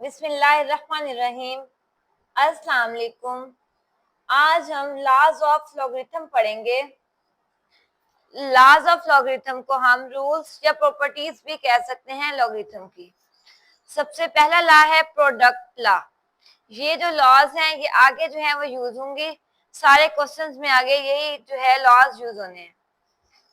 बिस्मिल्लाहिर्रहमानिर्रहीम। अस्सलाम वालेकुम। आज हम लॉज ऑफ लॉगरिथम पढ़ेंगे। लॉज ऑफ लॉगरिथम को हम रूल्स या प्रॉपर्टीज भी कह सकते हैं लॉगरिथम की। सबसे पहला लॉ है प्रोडक्ट लॉ। ये जो लॉज हैं ये आगे जो है वो यूज होंगे, सारे क्वेश्चंस में आगे यही जो है लॉज यूज होने हैं।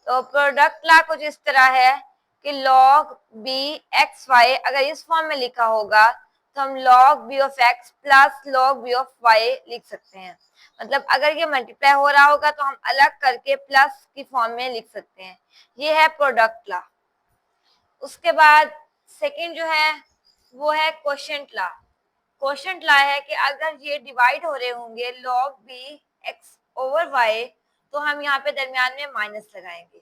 तो प्रोडक्ट लॉ कुछ इस तरह है कि log b एक्स वाई अगर इस फॉर्म में लिखा होगा तो हम log b of x plus log b of y लिख सकते हैं। मतलब अगर ये मल्टीप्लाई हो रहा होगा तो हम अलग करके प्लस की फॉर्म में लिख सकते हैं। ये है प्रोडक्ट लॉ। उसके बाद सेकंड जो है वो है क्वोशंट लॉ। क्वोशंट लॉ है कि अगर ये डिवाइड हो रहे होंगे log b x over y तो हम यहाँ पे दरमियान में माइनस लगाएंगे।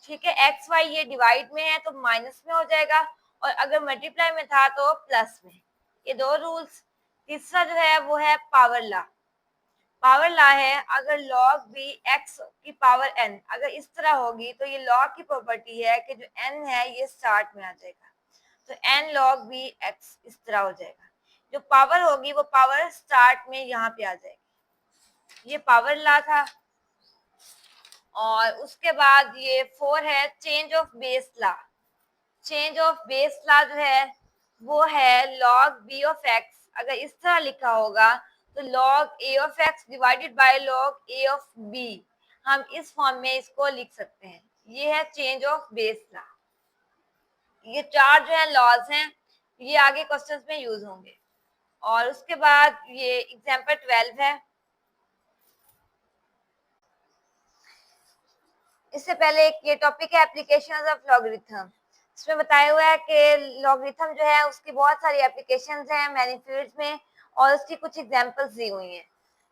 ठीक है, एक्स वाई ये डिवाइड में है तो माइनस में हो जाएगा और अगर मल्टीप्लाई में था तो प्लस में। ये दो रूल्स। तीसरा जो है वो है पावर लॉ। पावर लॉ है अगर log b x की पावर n अगर इस तरह होगी तो ये log की प्रॉपर्टी है कि जो n है ये स्टार्ट में आ जाएगा, तो n log b x इस तरह हो जाएगा। जो पावर होगी वो पावर स्टार्ट में यहाँ पे आ जाएगी। ये पावर लॉ था। और उसके बाद ये 4 है change of base law. Change of base law जो है वो है log b ऑफ x अगर इस तरह लिखा होगा तो log a of x divided by log a of b हम इस फॉर्म में इसको लिख सकते हैं। ये है चेंज ऑफ बेस लॉ। ये चार जो है लॉज हैं, ये आगे क्वेश्चंस में यूज होंगे। और उसके बाद ये एग्जांपल 12 है। इससे पहले एक ये टॉपिक है एप्लीकेशंस ऑफ लॉगरिथम। इसमें बताया हुआ है कि लॉगरिथम जो है उसकी बहुत सारी एप्लीकेशंस हैं मैनी फील्ड्स में और उसकी कुछ एग्जांपल्स दी हुई हैं।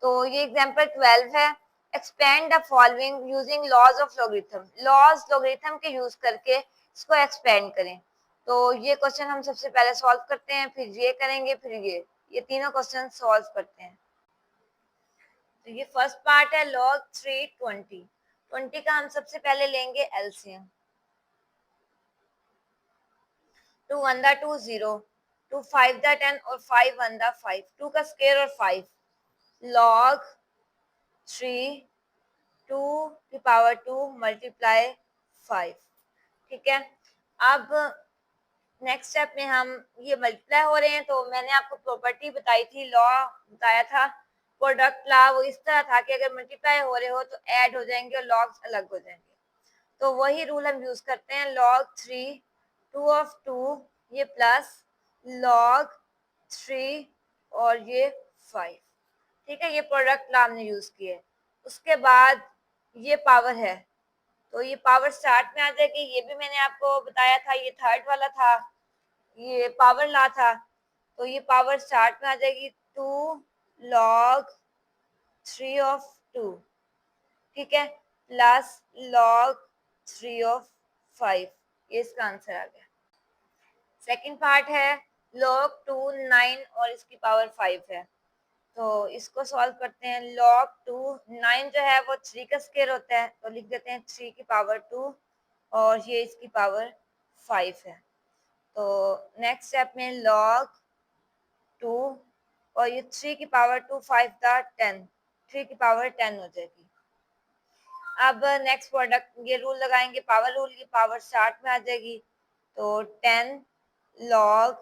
तो ये एग्जांपल 12 है। Expand the following using laws of logarithm. Laws logarithm के यूज करके इसको एक्सपेंड करें। तो ये क्वेश्चन हम सबसे पहले सॉल्व करते हैं, फिर ये करेंगे, फिर ये तीनों क्वेश्चन सॉल्व करते हैं। तो ये फर्स्ट पार्ट है log 320। 20 का हम सबसे पहले लेंगे एलसीएम। 2 1 दा 2 0, 2 5 दा 10 और 5 1 दा 5, 2 का स्क्वायर और 5 log 3 2 की पावर 2 मल्टीप्लाई 5। ठीक है, अब नेक्स्ट स्टेप में हम ये मल्टीप्लाई हो रहे हैं तो मैंने आपको प्रॉपर्टी बताई थी, लॉ बताया था प्रोडक्ट लॉ। वो इस तरह था कि अगर मल्टीप्लाई हो रहे हो तो ऐड हो जाएंगे और लॉग्स अलग हो जाएंगे। तो वही रूल हम यूज करते हैं। log 3 2 ऑफ 2 ये प्लस log 3 और ये 5। ठीक है, ये प्रोडक्ट लॉ हमने यूज किए। उसके बाद ये पावर है तो ये पावर स्टार्ट में आ जाएगी। ये भी मैंने आपको बताया था, ये थर्ड वाला था, ये पावर लॉ था। तो ये पावर स्टार्ट में आ जाएगी 2 log 3 ऑफ 2। ठीक है, प्लस log 3 ऑफ 5। ये इसका आंसर आ गया। सेकंड पार्ट है log 2 9 और इसकी पावर 5 है। तो इसको सॉल्व करते हैं। log 2 9 जो है वो 3 का स्क्वायर होता है तो लिख देते हैं 3 की पावर 2 और ये इसकी पावर 5 है। तो नेक्स्ट स्टेप में log 2 और ये 3 की पावर 2 5 का 10, 3 की पावर 10 हो जाएगी। अब नेक्स्ट प्रोडक्ट ये रूल लगाएंगे, पावर रूल, की पावर स्टार्ट में आ जाएगी तो 10 log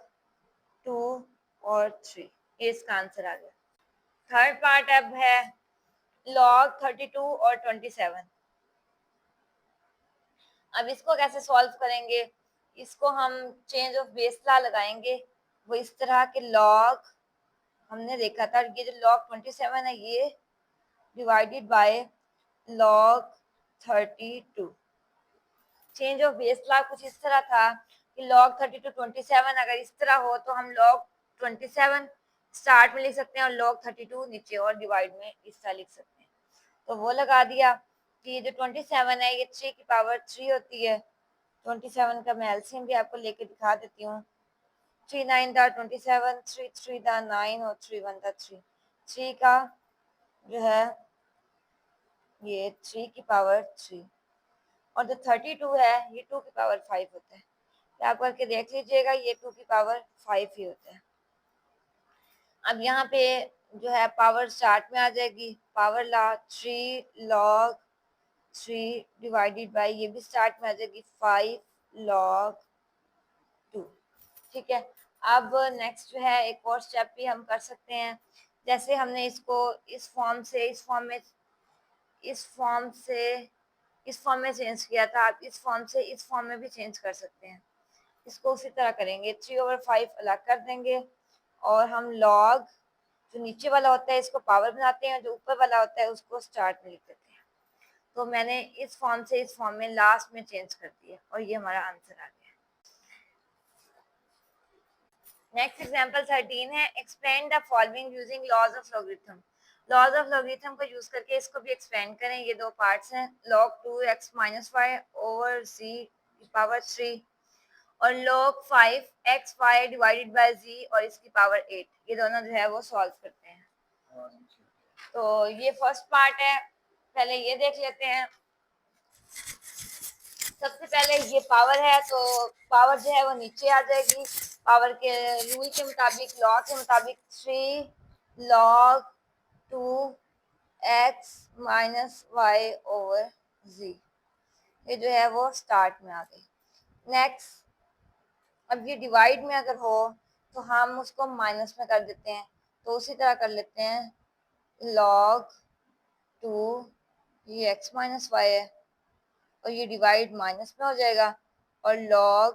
2 और 3, ये इसका आंसर आ गया। थर्ड पार्ट अब है log 32 और 27। अब इसको कैसे सॉल्व करेंगे? इसको हम चेंज ऑफ बेस लॉ लगाएंगे। वो इस तरह के log हमने देखा था, ये जो log 27 है ये divided by log 32। Change of base law कुछ इस तरह था कि log 32 27 अगर इस तरह हो तो हम log 27 स्टार्ट में लिख सकते हैं और log 32 नीचे और डिवाइड में इस तरह लिख सकते हैं। तो वो लगा दिया कि ये जो 27 है ये 3 की पावर 3 होती है। 27 का मैं एलसीएम भी आपको लेके दिखा देती हूँ। 3 9 दा 27, 3 3 दा 9 और 3 1 दा 3। 3 का जो है ये 3 की पावर 3 और जो 32 है ये 2 की पावर 5 होता है। आप करके देख लीजिएगा, ये 2 की पावर 5 ही होता है। अब यहाँ पे जो है पावर स्टार्ट में आ जाएगी, power law 3 log 3 divided by, ये भी स्टार्ट में आ जाएगी 5 log 2। ठीक है, अब नेक्स्ट जो है एक और स्टेप भी हम कर सकते हैं। जैसे हमने इसको इस फॉर्म से इस फॉर्म में इस फॉर्म से इस फॉर्म में चेंज किया था, आप इस फॉर्म से इस फॉर्म में भी चेंज कर सकते हैं। इसको उसी तरह करेंगे, 3/5 अलग कर देंगे और हम लॉग जो नीचे वाला होता है इसको पावर बनाते हैं, जो ऊपर वाला होता है उसको स्टार्ट में लिख देते हैं। तो मैंने इस फॉर्म से इस फॉर्म में लास्ट में चेंज कर दिया और ये हमारा आंसर आ गया। नेक्स्ट एग्जांपल 13 है, explain the following using laws of logarithm. Laws of logarithm को यूज करके इसको भी एक्सपेंड करें। ये दो पार्ट्स हैं, log 2x - y over z power 3 और log 5x y divided by z और इसकी पावर 8। ये दोनों जो है वो सॉल्व करते हैं। तो ये फर्स्ट पार्ट है, पहले ये देख लेते हैं। सबसे पहले ये पावर है, तो पावर जो है वो नीचे आ जाएगी। पावर के रूल के मुताबिक, लॉ के मुताबिक 3 log 2x - y over z, ये जो है वो स्टार्ट में आ गई। नेक्स्ट, अब ये डिवाइड में अगर हो तो हम उसको माइनस में कर देते हैं, तो उसी तरह कर लेते हैं। log 2 ये x - y है और ये डिवाइड माइनस में हो जाएगा और log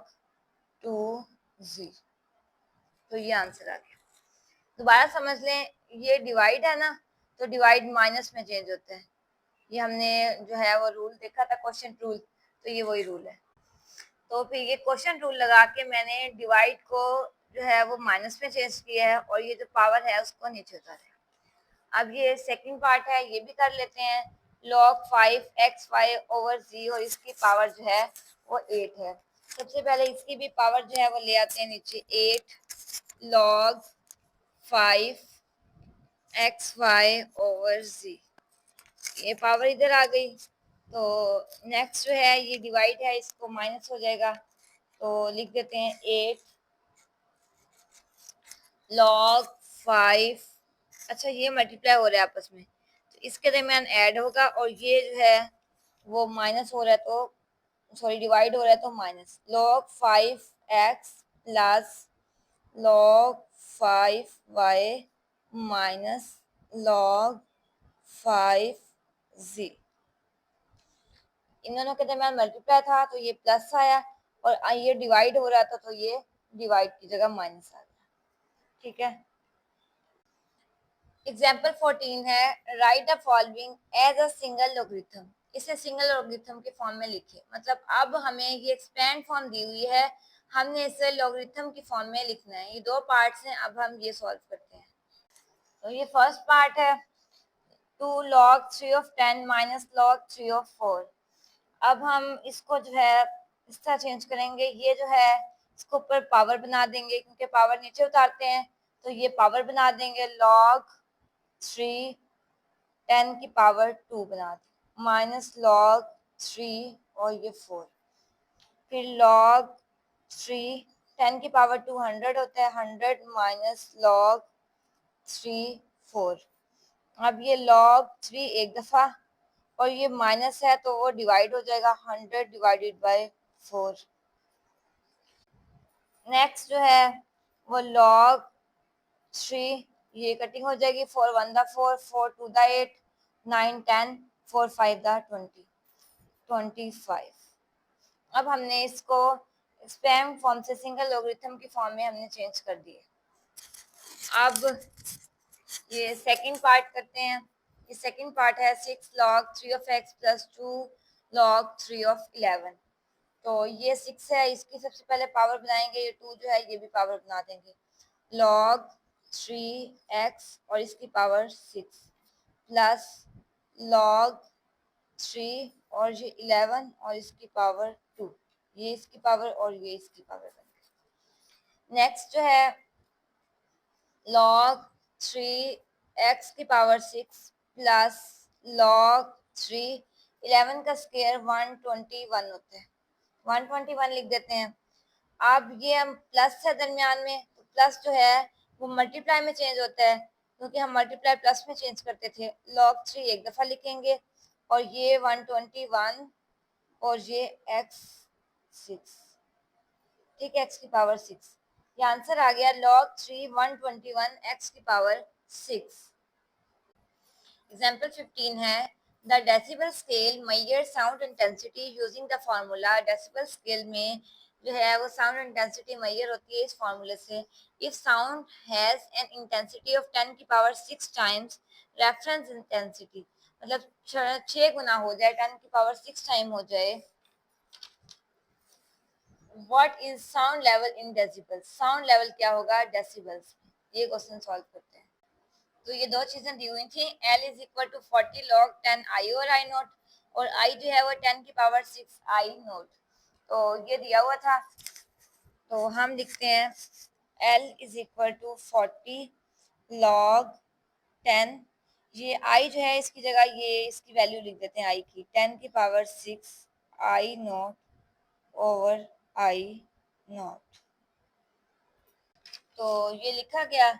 2z, तो ये आंसर आ गया। दोबारा समझ लें, ये डिवाइड है ना, तो डिवाइड माइनस में चेंज होता है। ये हमने जो है वो रूल देखा था, क्वेश्चन रूल, तो ये वही रूल है। तो फिर ये क्वेश्चन रूल लगा के मैंने डिवाइड को जो है वो माइनस में चेंज किया है और ये जो पावर है उसको नीचे उतारा। अब ये सेकंड पार्ट है, ये भी कर लेते हैं। log 5xy ओवर z और इसकी पावर जो है वो 8 है। सबसे पहले इसकी भी पावर जो है वो ले आते हैं नीचे, 8 log 5xy ओवर z, ये पावर इधर आ गई। तो नेक्स्ट जो है ये डिवाइड है, इसको माइनस हो जाएगा, तो लिख देते हैं 8 log 5। अच्छा, ये मल्टीप्लाई हो रहा है आपस में, तो इसके दरमियान ऐड होगा और ये जो है वो माइनस हो रहा है, तो सॉरी डिवाइड हो रहा है, तो minus log 5x plus log 5y minus log 5z। इन दोनों के दरमियान मल्टीप्लाई था तो ये प्लस आया और ये डिवाइड हो रहा था तो ये डिवाइड की जगह माइनस आ गया। ठीक है, एग्जाम्पल 14 है, write the following as a single logarithm. इसे सिंगल लॉगरिथम के फॉर्म में लिखे। मतलब अब हमें ये एक्सपेंड फॉर्म दी हुई है, हमने इसे लॉगरिथम की फॉर्म में लिखना है। ये दो पार्ट्स हैं, अब हम ये सॉल्व करते हैं। तो ये फर्स्ट पार्ट है, 2 log 3 of 10 minus log 3 of 4। अब हम इसको जो है इस तरह चेंज करेंगे, ये जो है इसको ऊपर पावर बना देंगे, क्योंकि पावर नीचे उतारते हैं, तो ये पावर बना देंगे। log 3 10 की पावर 2 बना दी, माइनस log 3 और ये 4। फिर log 3 10 की पावर 2 100 होता है, 100 माइनस log 3 4। अब ये log 3 एक दफ़ा और ये माइनस है तो वो डिवाइड हो जाएगा, 100 डिवाइडेड बाय 4। नेक्स्ट जो है वो log 3, ये कटिंग हो जाएगी, 4 1 दा 4, 4 2 दा 8, 9 10, 4 5 दा 20, 25। अब हमने इसको स्पैम फॉर्म से सिंगल लॉगरिथम की फॉर्म में हमने चेंज कर दिए। अब ये सेकंड पार्ट करते हैं। ये सेकंड पार्ट है, 6 log 3 of x plus 2 log 3 of 11। तो ये 6 है, इसकी सबसे पहले पावर बनाएंगे, ये 2 जो है ये भी पावर बना देंगे। log 3x और इसकी पावर 6 प्लस log 3 और ये 11 और इसकी पावर 2, ये इसकी पावर और ये इसकी पावर बन गई। नेक्स्ट जो है log 3x की पावर 6 प्लस log 3 11 का स्क्वायर 121 होता है, 121 लिख देते हैं। अब ये हम प्लस है दरमियान में, तो प्लस जो है वो मल्टीप्लाई में चेंज होता है, क्योंकि हम मल्टीप्लाई प्लस में चेंज करते थे। log 3 एक दफ़ा लिखेंगे और ये 121 और ये x 6, ठीक है, x की पावर 6। ये आंसर आ गया log 3 121 x की पावर 6। एग्जाम्पल 15 है the decibel scale major sound intensity using the formula. Decibel scale में जो है वो साउंड इंटेंसिटी मेजर होती है इस फार्मूले से। If sound has an intensity of 10 की पावर 6 टाइम्स रेफरेंस इंटेंसिटी, मतलब 6 गुना हो जाए, 10 की पावर 6 टाइम हो जाए। What is sound level in decibel, sound level क्या होगा डेसिबल्स में। ये क्वेश्चन सॉल्व करते हैं। तो ये दो चीजें दी हुई थी, L is equal to 40 log 10 I और आई नोट, और I जो है वो 10 की पावर 6 आई नोट। तो ये दिया हुआ था, तो हम लिखते हैं L is equal to 40 log 10, ये I जो है इसकी जगह ये इसकी वैल्यू लिख देते हैं I की, 10 की power 6 I naught over I naught. तो ये लिखा गया।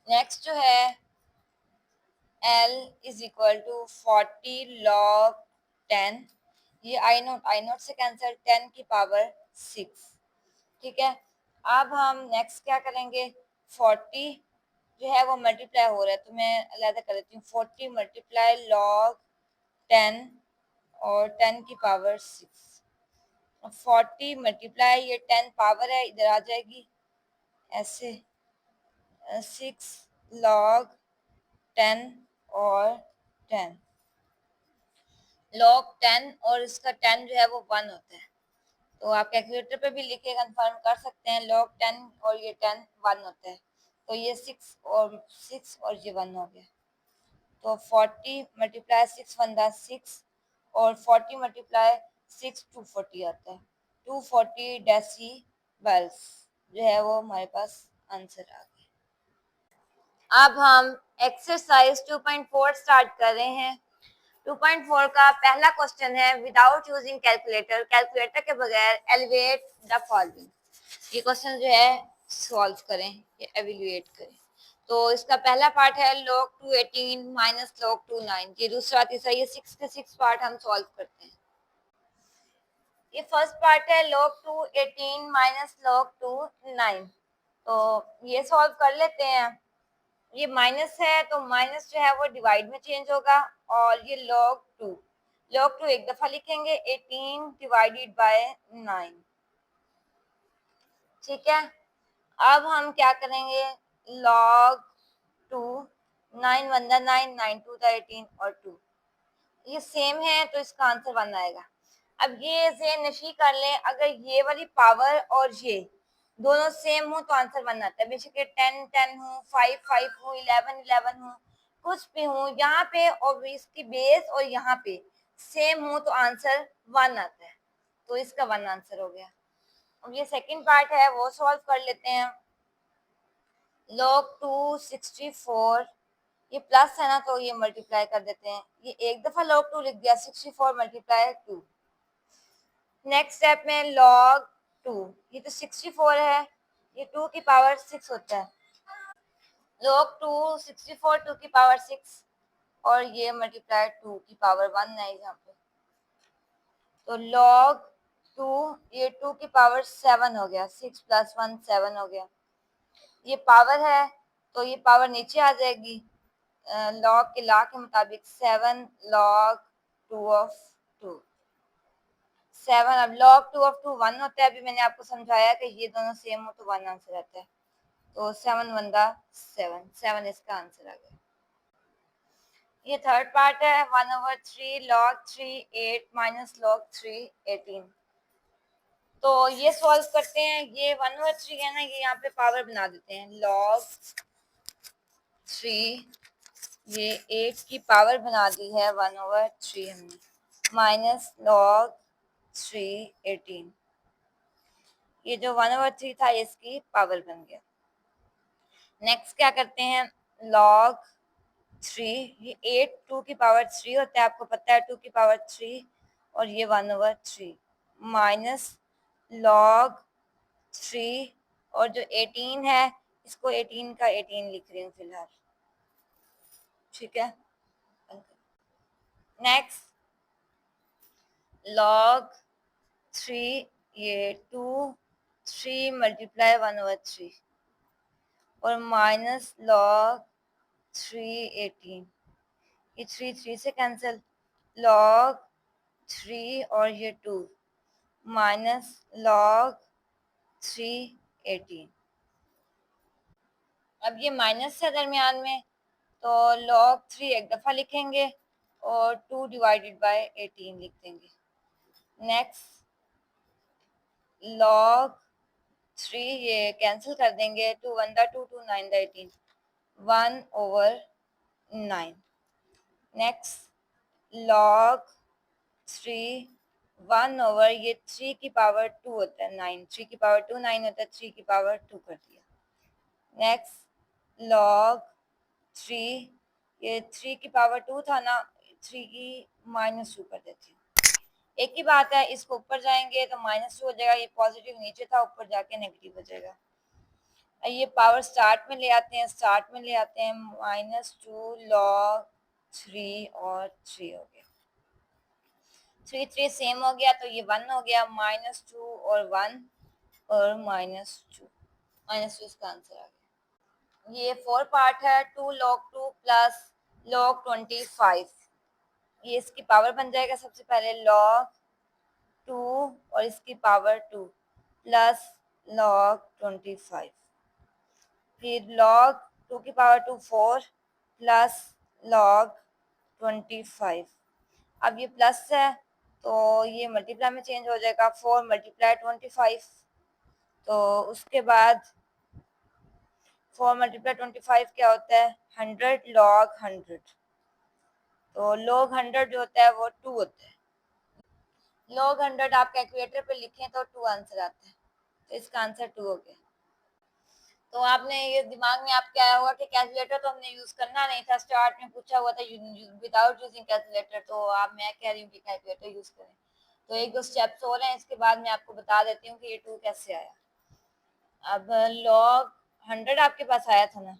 नेक्स्ट जो है L is equal to 40 log 10, ये आई नोट से कैंसिल, 10 की पावर 6, ठीक है। अब हम नेक्स्ट क्या करेंगे, 40 जो है वो मल्टीप्लाई हो रहा है, तो मैं अलग कर देती हूँ, 40 मल्टीप्लाई log 10 और 10 की पावर 6। 40 मल्टीप्लाई ये 10 पावर है, इधर आ जाएगी ऐसे, 6 log 10 और 10, log 10 और इसका 10 जो है वो 1 होता है। तो आप कैलकुलेटर पे भी लिख के कंफर्म कर सकते हैं, log 10 और ये 10 1 होता है। तो ये 6 और ये 1 हो गया। तो 40 मल्टीप्लाई 6 बनता 6 और 40 मल्टीप्लाई 6 240 आता है। 240 डेसिबल्स जो है वो हमारे पास आंसर आ गया। अब हम एक्सरसाइज 2.4 स्टार्ट कर रहे हैं। 2.4 का पहला क्वेश्चन है विदाउट यूजिंग कैलकुलेटर, कैलकुलेटर के बगैर एलिवेट द फॉलोइंग। ये क्वेश्चन जो है सॉल्व करें या एवेल्युएट करें। तो इसका पहला पार्ट है log 2 18 माइनस log 2 9, ये दूसरा तीसरा ये 6 के 6 पार्ट हम सॉल्व करते हैं। ये फर्स्ट पार्ट है log 2 18 माइनस log 2 9, तो ये सॉल्व कर लेते हैं। ये माइनस है तो माइनस जो है वो डिवाइड में चेंज होगा, और ये log 2 एक दफा लिखेंगे, 18 डिवाइडेड बाय 9, ठीक है। अब हम क्या करेंगे, log 2 9 1 9 9 2 18 और 2 ये सेम है तो इसका आंसर 1 आएगा। अब ये ज़हन नशी कर लें, अगर ये वाली पावर और ये दोनों सेम हो तो आंसर 1 आता है। बेशक ये 10 10 हो, 5 5 हो, 11 11 हो, कुछ भी हो, यहाँ पे और इसकी बेस और यहाँ पे सेम हो तो आंसर 1 आता है। तो इसका 1 आंसर हो गया। अब ये सेकंड पार्ट है वो सॉल्व कर लेते हैं। log 2 64, ये प्लस है ना तो ये मल्टीप्लाई कर देते हैं, ये एक दफा log 2 लिख दिया, 64 मल्टीप्लाई 2। नेक्स्ट स्टेप में log 2, ये तो 64 है, ये 2 की पावर 6 होता है, log 2 64 2 की पावर 6 और ये मल्टीप्लाई 2 की पावर 1 है यहाँ पे। तो log 2 ये 2 की पावर 7 हो गया, 6 प्लस 1 7 हो गया। ये पावर है तो ये पावर नीचे आ जाएगी, लॉग के लॉ के मुताबिक 7 log 2 ऑफ 2, 7। अब log 2 ऑफ 2 1 होता है, अभी मैंने आपको समझाया कि ये दोनों सेम हो तो 1 आंसर आता है। तो 7 1 7, 7 इसका आंसर आ गया। ये थर्ड पार्ट है 1/3 log 3 8 माइनस log 3 18। तो ये सॉल्व करते हैं, ये 1/3 है ना, ये यहाँ पे पावर बना देते हैं, log 3 ये 8 की पावर बना दी है 1/3 हमने, माइनस log 3 18, ये जो 1/3 था इसकी पावर बन गया। नेक्स्ट क्या करते हैं, log 3 ये 8 2 की पावर 3 होता है, आपको पता है 2 की पावर 3, और ये 1/3 माइनस log 3 और जो 18 है इसको 18 का 18 लिख रही हूँ फिलहाल, ठीक है। नेक्स्ट log 3, ये 2 3 मल्टीप्लाई 1/3 और माइनस log 3 18, ये 3 3 से कैंसिल, log 3 और ये 2 माइनस log 3 18। अब ये माइनस है दरमियान में, तो log 3 एक दफ़ा लिखेंगे और 2 डिवाइडेड बाय 18 लिख देंगे। नेक्स्ट log 3 ये कैंसिल कर देंगे, 2 1 2 2 9 18 1/9। नेक्स्ट log 3 1 ये 3 की पावर 2 होता है 9, 3 की पावर 2 9 होता है, 3 की पावर 2 कर दिया। नेक्स्ट log 3, ये 3 की पावर 2 था ना, 3 की -2 कर देती हूँ। एक ही बात है, इसको ऊपर जाएंगे तो -2 हो जाएगा, ये पॉजिटिव नीचे था, ऊपर जाके नेगेटिव हो जाएगा। ये पावर स्टार्ट में ले आते हैं, स्टार्ट में ले आते हैं, -2 log 3 और 3 हो गया, 3 3 सेम हो गया, तो ये 1 हो गया, -2 और 1 और -2 इसका आंसर आ गया। ये 4 पार्ट है, 2 log 2 प्लस log 25, ये इसकी पावर बन जाएगा। सबसे पहले log 2 और इसकी पावर 2 प्लस log 25, फिर log 2 की पावर 2 4 प्लस log 25। अब ये प्लस है तो ये मल्टीप्लाई में चेंज हो जाएगा, 4 मल्टीप्लाई 25, तो उसके बाद 4 मल्टीप्लाई 25 क्या होता है 100 log 100, तो log 100 जो होता है वो 2 होता है। log 100 आप कैलकुलेटर पे लिखें तो 2 आंसर आता है, तो इसका आंसर 2 हो गया। तो आपने ये दिमाग में आपके आया होगा कि कैलकुलेटर तो हमने यूज करना नहीं था, स्टार्ट में पूछा हुआ था विदाउट यूजिंग कैलकुलेटर, तो आप मैं कह रही हूँ कि कैलकुलेटर यूज करें। तो एक दो स्टेप्स और हैं, इसके बाद मैं आपको बता देती हूँ कि ये 2 कैसे आया। अब log 100 आपके पास आया था ना,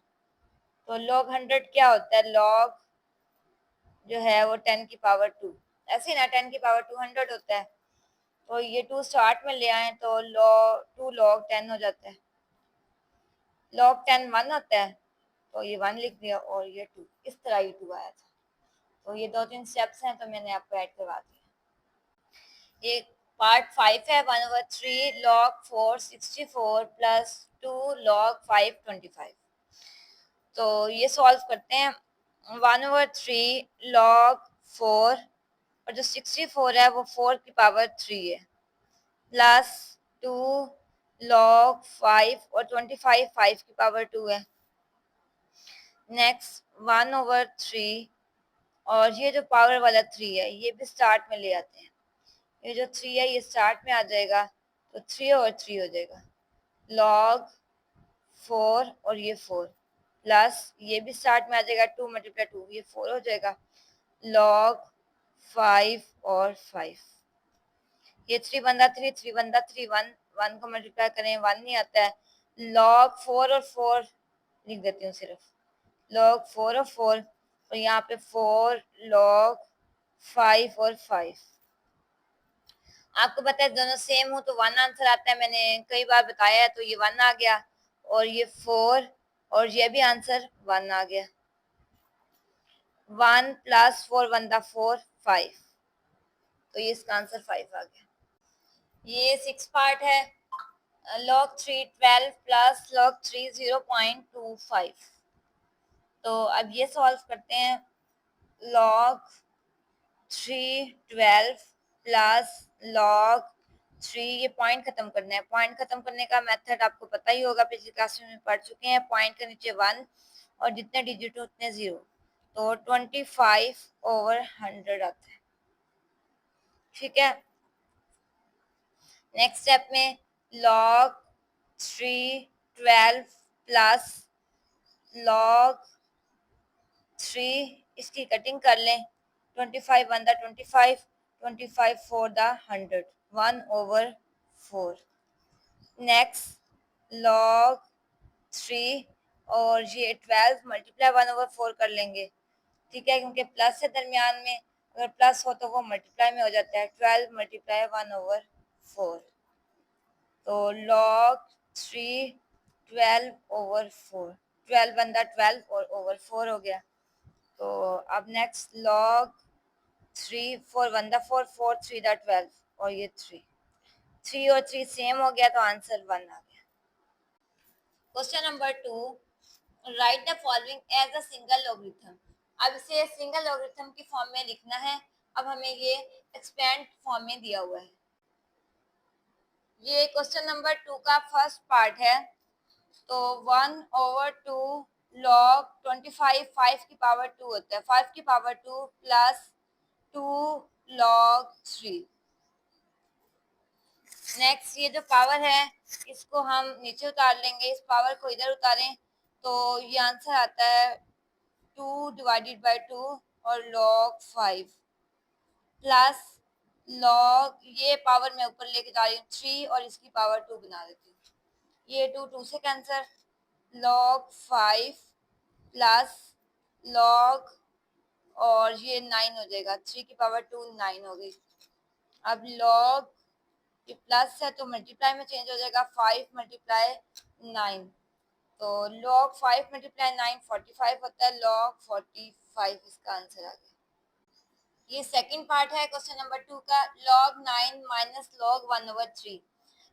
तो log 100 क्या होता है, log जो है वो 10 की पावर 2, ऐसे ही ना 10 की पावर 200 होता है, तो ये 2 स्टार्ट में ले आए तो log 2 log 10 हो जाता है, log 10 1 होता है, तो ये 1 लिख दिया और ये 2, इस तरह ये 2 आया था। तो ये 2-3 स्टेप्स हैं, तो मैंने आपको ऐड करवा दिया। ये पार्ट 5 है, 1/3 log 4 64 प्लस 2 log 5 25। तो ये सॉल्व करते हैं, 1/3 log 4 और जो 64 है वो 4 की पावर 3 है, प्लस 2 log 5 और 25 5 की पावर 2 है। नेक्स्ट 1/3 और ये जो पावर वाला 3 है ये भी स्टार्ट में ले आते हैं, ये जो 3 है ये स्टार्ट में आ जाएगा, तो 3/3 हो जाएगा, log 4 और ये 4 प्लस ये भी स्टार्ट में आ जाएगा, 2 मल्टीप्लाई 2 ये 4 हो जाएगा, log 5 और 5, ये 3 बंदा 3 3 बंदा 3 1 1 को मल्टीप्लाई करें 1 नहीं आता है, log 4 और 4 लिख देती हूँ सिर्फ, log 4 और 4 और यहाँ पे 4 log 5 और 5। आपको पता है दोनों सेम हो तो 1 आंसर आता है, मैंने कई बार बताया है, तो ये 1 आ गया और ये 4 और ये भी आंसर 1 आ गया, 1 प्लस 4 1 4 5, तो ये इसका आंसर 5 आ गया। ये 6 पार्ट है, log 3 12 प्लस log 3 0.25। तो अब ये सॉल्व करते हैं, log 3 12 प्लस log 3, ये पॉइंट खत्म करना है, पॉइंट खत्म करने का मेथड आपको पता ही होगा, पिछली क्लास में पढ़ चुके हैं, पॉइंट के नीचे 1 और जितने डिजिट हो उतने 0, तो 25/100 आता है, ठीक है। नेक्स्ट स्टेप में log 3 12 प्लस log 3, इसकी कटिंग कर लें, 25 1 25 25 4 100 1/4। नेक्स्ट log 3 और ये 12 मल्टीप्लाई 1/4 कर लेंगे, ठीक है, क्योंकि प्लस है दरमियान में, अगर प्लस हो तो वो मल्टीप्लाई में हो जाता है। 12 मल्टीप्लाई 1/4, तो log 3 12/4, 12 बंदा 12/4 हो गया। तो अब नेक्स्ट log 3 4 बंदा 4 4 3 दा 12 और ये 3 और 3 सेम हो गया, तो आंसर 1 आ गया। Question number 2, write the following as a single logarithm. अब इसे सिंगल लॉगरिथम की फॉर्म में लिखना है। अब हमें ये एक्सपेंड फॉर्म में दिया हुआ है। ये क्वेश्चन नंबर 2 का फर्स्ट पार्ट है। तो 1/2 log 25 5 की पावर 2 होता है, 5 की पावर 2 प्लस 2 log 3। नेक्स्ट ये जो पावर है इसको हम नीचे उतार लेंगे, इस पावर को इधर उतारें तो ये आंसर आता है 2 डिवाइडेड बाय 2 और log 5 प्लस log, ये पावर मैं ऊपर लेके जा रही हूँ 3 और इसकी पावर 2 बना देती हूँ, ये 2 2 से कैंसर, log 5 प्लस log और ये 9 हो जाएगा, 3 की पावर 2 9 हो गई। अब log ये प्लस है तो मल्टीप्लाई में चेंज हो जाएगा, 5 मल्टीप्लाई 9, तो log 5 मल्टीप्लाई 9 45 होता है, log 45 इसका आंसर आ गया। ये सेकंड पार्ट है क्वेश्चन नंबर 2 का, log 9 माइनस log 1/3।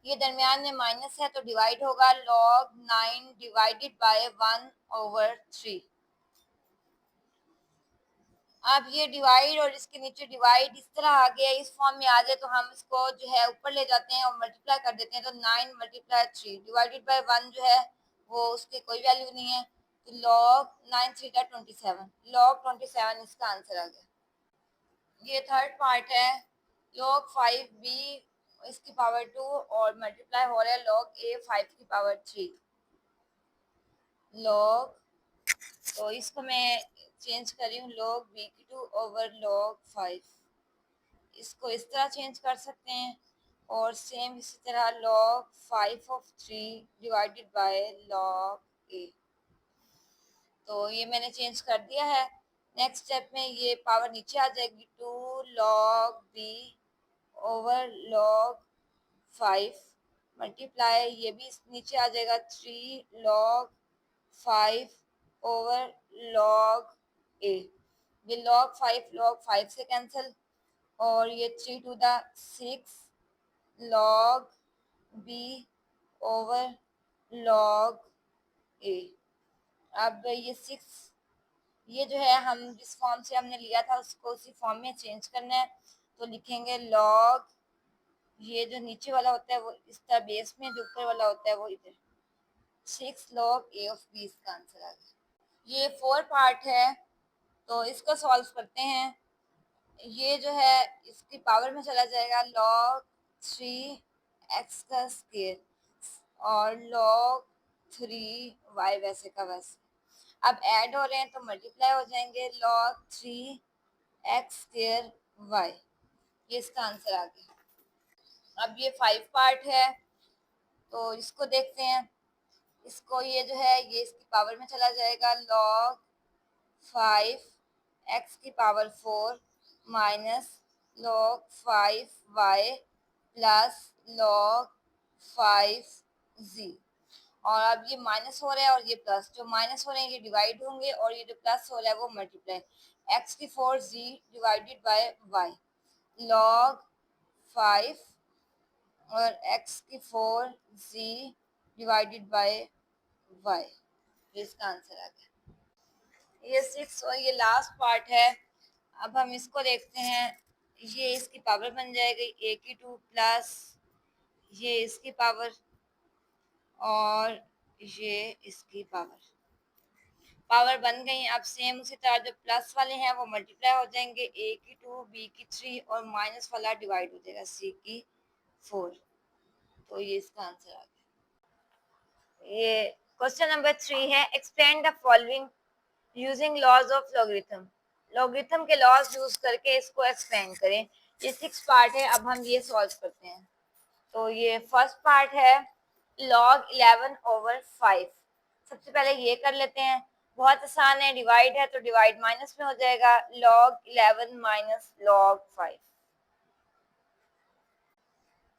ये दरमियान में माइनस है तो डिवाइड होगा, log 9 डिवाइडेड बाय 1/3। अब ये डिवाइड और इसके नीचे डिवाइड इस तरह आ गया, इस फॉर्म में आ जाए तो हम इसको जो है ऊपर ले जाते हैं और मल्टीप्लाई कर देते हैं, तो 9 मल्टीप्लाई 3 डिवाइडेड बाय 1 जो है वो उसकी कोई वैल्यू नहीं है, तो log 9 3 का 27, log 27 इसका आंसर आ गया। ये थर्ड पार्ट है, log 5b इसकी पावर 2 और मल्टीप्लाई हो रहा है log a 5 की पावर 3 log, तो इसको मैं चेंज कर रही हूँ log b की 2 ओवर log 5, इसको इस तरह चेंज कर सकते हैं, और सेम इसी तरह log 5/3 divided by log a, तो ये मैंने चेंज कर दिया है। नेक्स्ट स्टेप में ये पावर नीचे आ जाएगी, 2 log b over log 5 multiply, ये भी नीचे आ जाएगा, 3 log 5 ओवर log a, ये log 5 से कैंसिल, और ये 3 to the 6 log b over log a। अब ये 6, ये जो है हम जिस फॉर्म से हमने लिया था उसको उसी फॉर्म में चेंज करना है, तो लिखेंगे log, ये जो नीचे वाला होता है वो इस तरह बेस में, जो ऊपर वाला होता है वो इधर, 6 log a ऑफ b इसका आंसर आ गया। ये 4 पार्ट है, तो इसको सॉल्व करते हैं। ये जो है इसकी पावर में चला जाएगा, log 3x का स्क्वायर और log 3y वैसे का वैसे, अब ऐड हो रहे हैं तो मल्टीप्लाई हो जाएंगे, log 3x स्क्वायर y, ये इसका आंसर आ गया। अब ये 5 पार्ट है, तो इसको देखते हैं, इसको ये जो है ये इसकी पावर में चला जाएगा, log 5x की power 4 minus log 5y plus log 5z, और अब ये माइनस हो रहा है और ये प्लस, जो माइनस हो रहे हैं ये डिवाइड होंगे और ये जो प्लस हो रहा है वो मल्टीप्लाई, x की 4z divided by y, log 5 और x की 4z डिवाइडेड बाय y, इसका आंसर आ गया। ये 6 और ये लास्ट पार्ट है। अब हम इसको देखते हैं, ये इसकी पावर बन जाएगी a की 2 प्लस ये इसकी पावर और ये इसकी पावर बन गई। अब सेम उसी तरह जो प्लस वाले हैं वो मल्टीप्लाई हो जाएंगे, a की 2 b की 3 और माइनस वाला डिवाइड हो जाएगा c की 4, तो ये इसका आंसर आ गया। ये क्वेश्चन नंबर 3 है, explain the following using laws of logarithm. Logarithm के लॉज यूज करके इसको एक्सप्लेन करें। ये 6 पार्ट है, अब हम ये सॉल्व करते हैं। तो ये फर्स्ट पार्ट है, log 11/5 सबसे पहले ये कर लेते हैं, बहुत आसान है, डिवाइड है तो डिवाइड माइनस में हो जाएगा, log 11 minus log 5।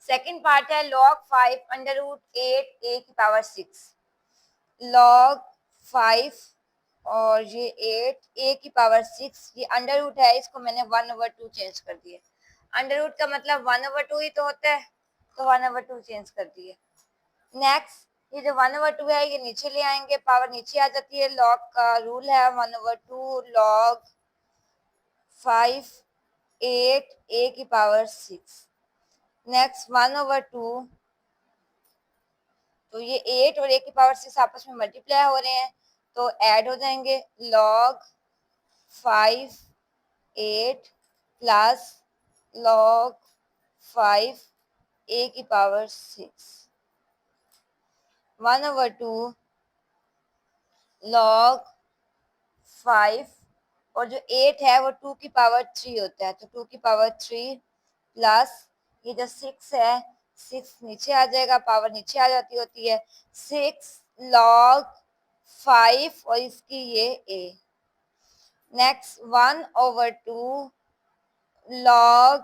Second part है log 5 अंडर रूट 8 a की पावर 6, log 5 और ये 8 a की पावर 6, ये अंडर रूट है, इसको मैंने 1/2 चेंज कर दिया। अंडर रूट का मतलब 1/2 ही तो होता है, तो 1/2 चेंज कर दिए। नेक्स्ट ये जो 1/2 है ये नीचे ले आएंगे, पावर नीचे आ जाती है, लॉग का रूल है 1/2 log 5 8 a की पावर 6। नेक्स्ट 1/2, तो ये 8 और a की पावर 6 आपस में मल्टीप्लाई हो रहे हैं तो ऐड हो जाएंगे, log 5 8 प्लस log 5 a की पावर 6 1/2 log 5 और जो 8 है वो 2 की पावर 3 होता है, तो 2 की पावर 3 प्लस ये जो 6 है, 6 नीचे आ जाएगा, पावर नीचे आ जाती होती है, 6 log 5 और इसकी ये a। नेक्स्ट 1/2 log,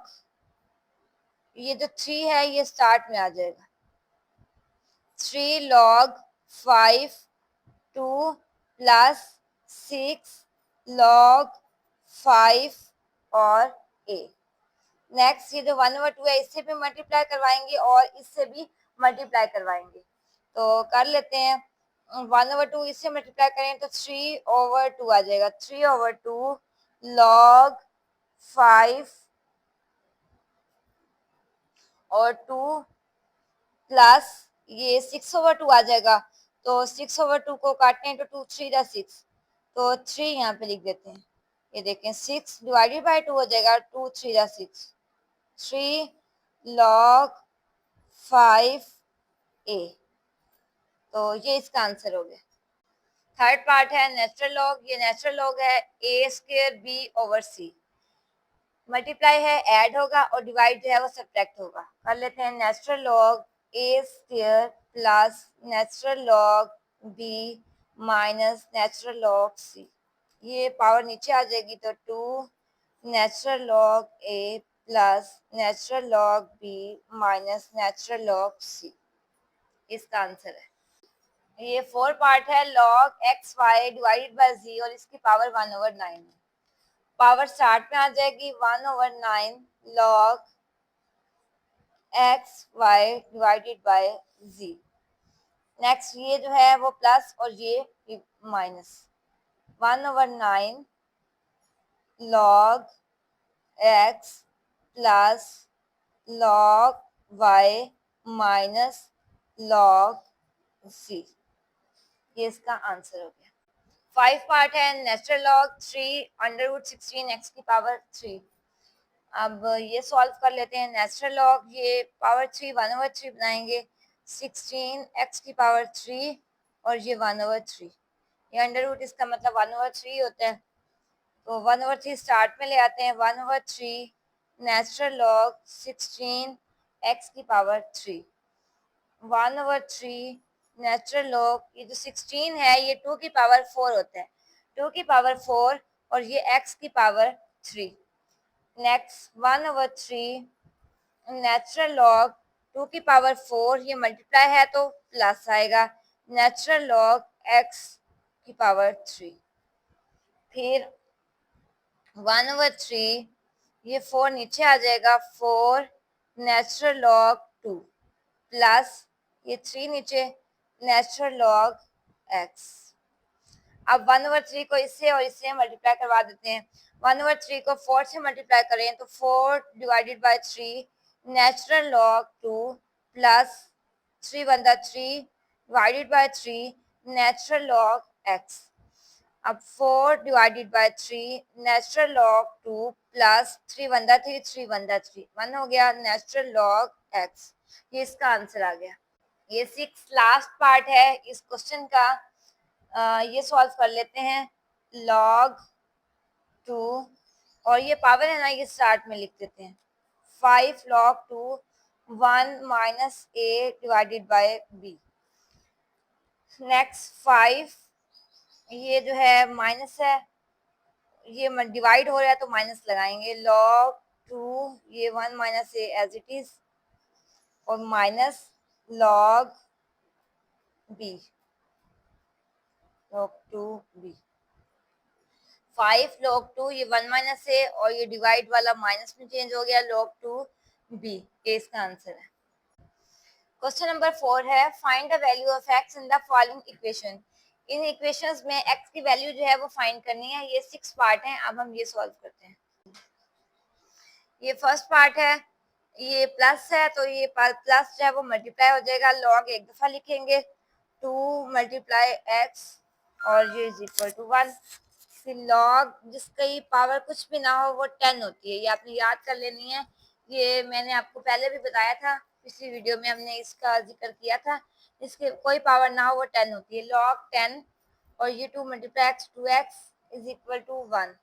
ये जो 3 है ये स्टार्ट में आ जाएगा, 3 log 5 2 प्लस 6 log 5 और a। नेक्स्ट ये जो 1/2 है इससे भी मल्टीप्लाई करवाएंगे और इससे भी मल्टीप्लाई करवाएंगे, तो कर लेते हैं। 1/2 इससे मल्टीप्लाई करें तो 3/2 आ जाएगा, 3/2 log 5 और 2 प्लस ये 6/2 आ जाएगा, तो 6/2 को काटते हैं तो 2 3 6, तो 3 यहाँ पे लिख देते हैं। ये देखें 6 डिवाइडेड बाय 2 हो जाएगा, 2 3 6, 3 log 5 a, तो ये इसका आंसर हो गया। थर्ड पार्ट है नेचुरल लॉग, ये नेचुरल लॉग है a square b over c, multiply है ऐड होगा और डिवाइड जो है वो सब्ट्रैक्ट होगा। कर लेते हैं, natural log a square plus natural log b minus natural log c, ये पावर नीचे आ जाएगी तो 2 natural log a plus natural log b minus natural log c, इसका आंसर है। ये 4 पार्ट है, log x y divided by z और इसकी पावर 1/9 है, पावर स्टार्ट में आ जाएगी 1/9 log x y divided by z। Next ये जो है वो प्लस और ये minus, 1/9 log x plus log y minus log z, ये इसका आंसर हो गया। 5 पार्ट है, natural log 3 under root 16 x की पावर 3। अब ये सॉल्व कर लेते हैं, नेचुरल लॉग ये पावर 3 1/3 बनाएंगे, 16 एक्स की पावर 3 और ये 1/3, ये अंडर रूट इसका मतलब 1/3 होता है, तो 1/3 स्टार्ट में ले आते हैं, 1/3 नेचुरल लॉग 16 एक्स की पावर 3, 1/3 नेचुरल लॉग, ये जो 16 है ये 2 की पावर 4 होता है, 2 की पावर 4 और ये x की पावर 3। नेक्स्ट 1/3 नेचुरल लॉग 2 की पावर 4, ये मल्टीप्लाई है तो प्लस आएगा, नेचुरल लॉग x की पावर 3, फिर 1/3 ये 4 नीचे आ जाएगा, 4 नेचुरल लॉग 2 प्लस ये 3 नीचे नेचुरल लॉग x। अब 1/3 को इससे और इससे मल्टीप्लाई करवा देते हैं, 1/3 को 4 से मल्टीप्लाई करें तो 4 divided by 3 natural log 2 plus 3 divided by 3 natural log x। अब 4 divided by 3 natural log 2 plus 3 1 हो गया नेचुरल लॉग x, ये इसका आंसर आ गया। ये 6 लास्ट पार्ट है इस क्वेश्चन का, ये सॉल्व कर लेते हैं, log 2 और ये पावर है ना ये स्टार्ट में लिख देते हैं, 5 log 2 1 minus a divided by b, next 5, ये जो है माइनस है, ये डिवाइड हो रहा है तो माइनस लगाएंगे, log 2, ये 1 minus a as it is, और minus log b, log 2b, 5 log 2, ये 1 माइनस ए और ये डिवाइड वाला माइनस में चेंज हो गया, log 2b, ये इसका आंसर है। क्वेश्चन नंबर 4 है, find the value of x in the following equation. In equations में x की वैल्यू जो है वो फाइंड करनी है। ये 6 पार्ट हैं, अब हम ये सॉल्व करते हैं। ये फर्स्ट पार्ट है, ये प्लस है तो ये प्लस जो है वो मल्टीप्लाई हो जाएगा, लॉग एक दफा लिखेंगे, 2 मल्टीप्लाई एक्स और ये इज इक्वल टू 1। फिर लॉग जिसकी पावर कुछ भी ना हो वो 10 होती है, ये आपने याद कर लेनी है। ये मैंने आपको पहले भी बताया था, पिछली वीडियो में हमने इसका जिक्र किया था। इसके कोई पावर ना हो वो 10 होती है, लॉग 10 और ये 2 multiply x 2x is equal to 1।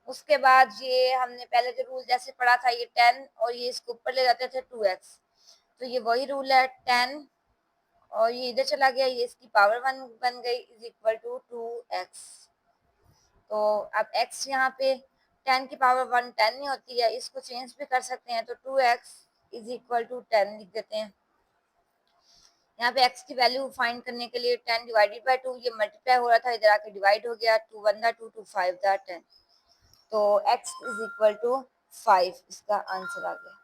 उसके बाद ये हमने पहले जो रूल जैसे पढ़ा था, ये 10 और ये इसको ऊपर ले जाते थे 2x, तो ये वही रूल है, 10 और ये इधर चला गया, ये इसकी पावर 1 बन गई, इज इक्वल टू 2x। तो अब x यहाँ पे 10 की पावर 1 10 नहीं होती है, इसको चेंज भी कर सकते हैं, तो 2x इज इक्वल टू 10 लिख देते हैं। यहाँ पे x की वैल्यू फाइंड करने के लिए 10 डिवाइडेड बाय 2, ये मल्टीप्लाई हो रहा था, इधर आके डिवाइड हो गया, 2 1 दा 2 2 5 दा 10, तो x इज इक्वल टू 5 इसका आंसर आ गया।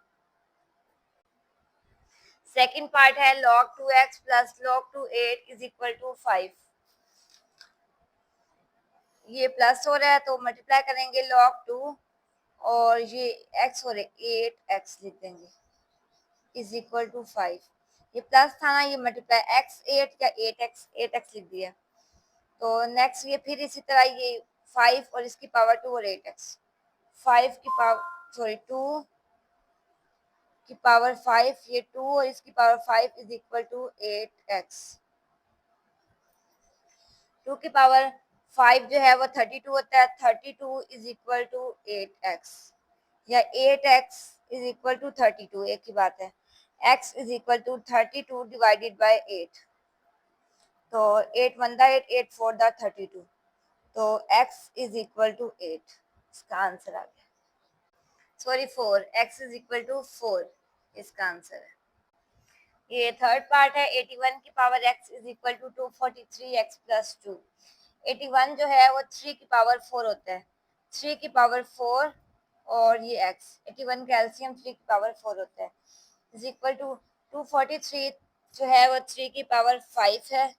सेकंड पार्ट है, log 2x plus log 2 8 is equal to 5। ये प्लस हो रहा है तो मल्टीप्लाई करेंगे log 2 और ये x हो रहे 8x लिख देंगे, इज इक्वल टू 5। ये प्लस था ना, ये मल्टीप्लाई x 8 या 8x लिख दिया। तो नेक्स्ट ये फिर इसी तरह ये 5 और इसकी पावर 2 और 8x, 5 की पावर सॉरी 2 की पावर 5, ये 2 और इसकी power 5 is equal to 8x। 2 की पावर 5 जो है वो 32 होता है, 32 इज इक्वल टू 8x, या 8x इज इक्वल टू 32, एक ही बात है। x is equal to 32 divided by 8, तो 8 1 दा 8 8 4 दा 32, तो x इज इक्वल टू 8 इसका आंसर आ गया। Sorry 4, x is equal to 4 इसका आंसर है। ये थर्ड पार्ट है, 81 की power x is equal to 243x plus 2। 81 जो है वो 3 की पावर 4 होता है, 3 की पावर 4 और ये x, 81 का एलसीएम 3 की पावर 4 होता है, इज इक्वल टू 243 जो है वो 3 की पावर 5 है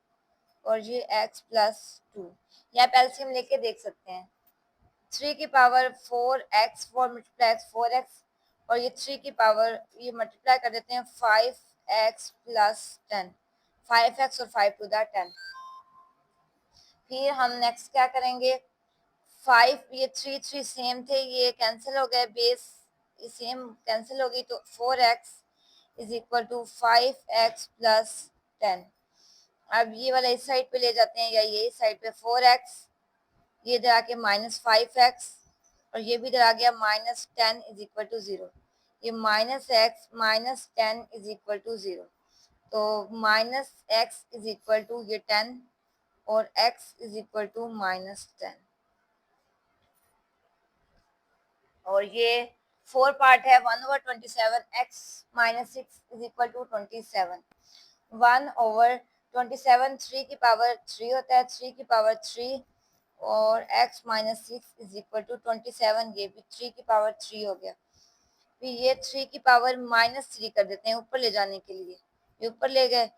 और ये x प्लस 2, यहाँ पे एलसीएम लेके देख सकते हैं, 3 की power 4x, 4 multiply x 4x और ये 3 की पावर ये मल्टीप्लाई कर देते हैं 5x प्लस 10, 5x और 5 टू द 10। फिर हम नेक्स्ट क्या करेंगे, 5 ये 3 3 सेम थे, ये कैंसिल हो गए, बेस ये सेम कैंसिल हो गई, तो 4x is equal to 5x plus 10। अब ये वाला इस साइड पे ले जाते हैं, या ये इस साइड पे 4x, ये इधर आके -5x और ये भी इधर आ गया -10 इज इक्वल टू 0, ये -x -10 इज इक्वल टू 0, तो -x इज इक्वल टू ये 10 और x इज इक्वल टू -10। और ये 4 पार्ट है, 1/27 x -6 इज इक्वल टू 27, 1/27 3 की पावर 3 होता है, 3 की पावर 3 और x -6 इज इक्वल टू 27, ये भी 3 की पावर 3 हो गया। फिर ये 3 की पावर -3 कर देते हैं ऊपर ले जाने के लिए, ये ऊपर ले गए,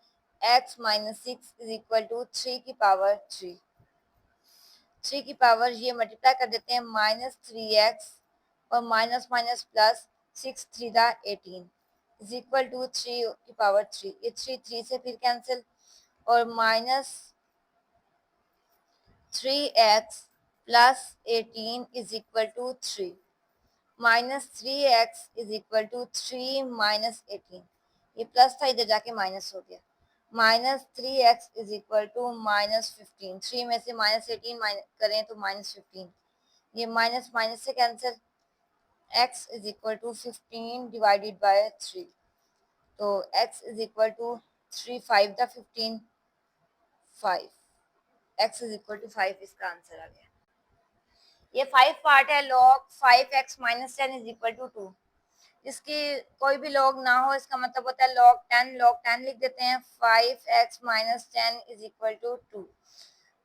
x -6 इज इक्वल टू 3 की पावर 3, 3 की पावर ये मल्टीप्लाई कर देते हैं -3x और माइनस माइनस प्लस 6 3 दा 18 इज इक्वल टू 3 की पावर 3, ये 3 3 से फिर कैंसिल और -3x plus 18 is equal to 3, -3x is equal to 3 -18, ये प्लस था इधर जाके माइनस हो गया, -3x इज इक्वल टू -15, 3 में से -18 करें तो -15, ये माइनस माइनस से cancel, x is equal to 15 divided by 3, तो x इज इक्वल टू 3 5 दा 15, 5, x इज इक्वल टू 5 इसका आंसर आ गया। ये 5 पार्ट है, log 5x minus 10 is equal to 2। जिसकी कोई भी log ना हो इसका मतलब होता है log 10 लिख देते हैं। 5x minus 10 is equal to 2।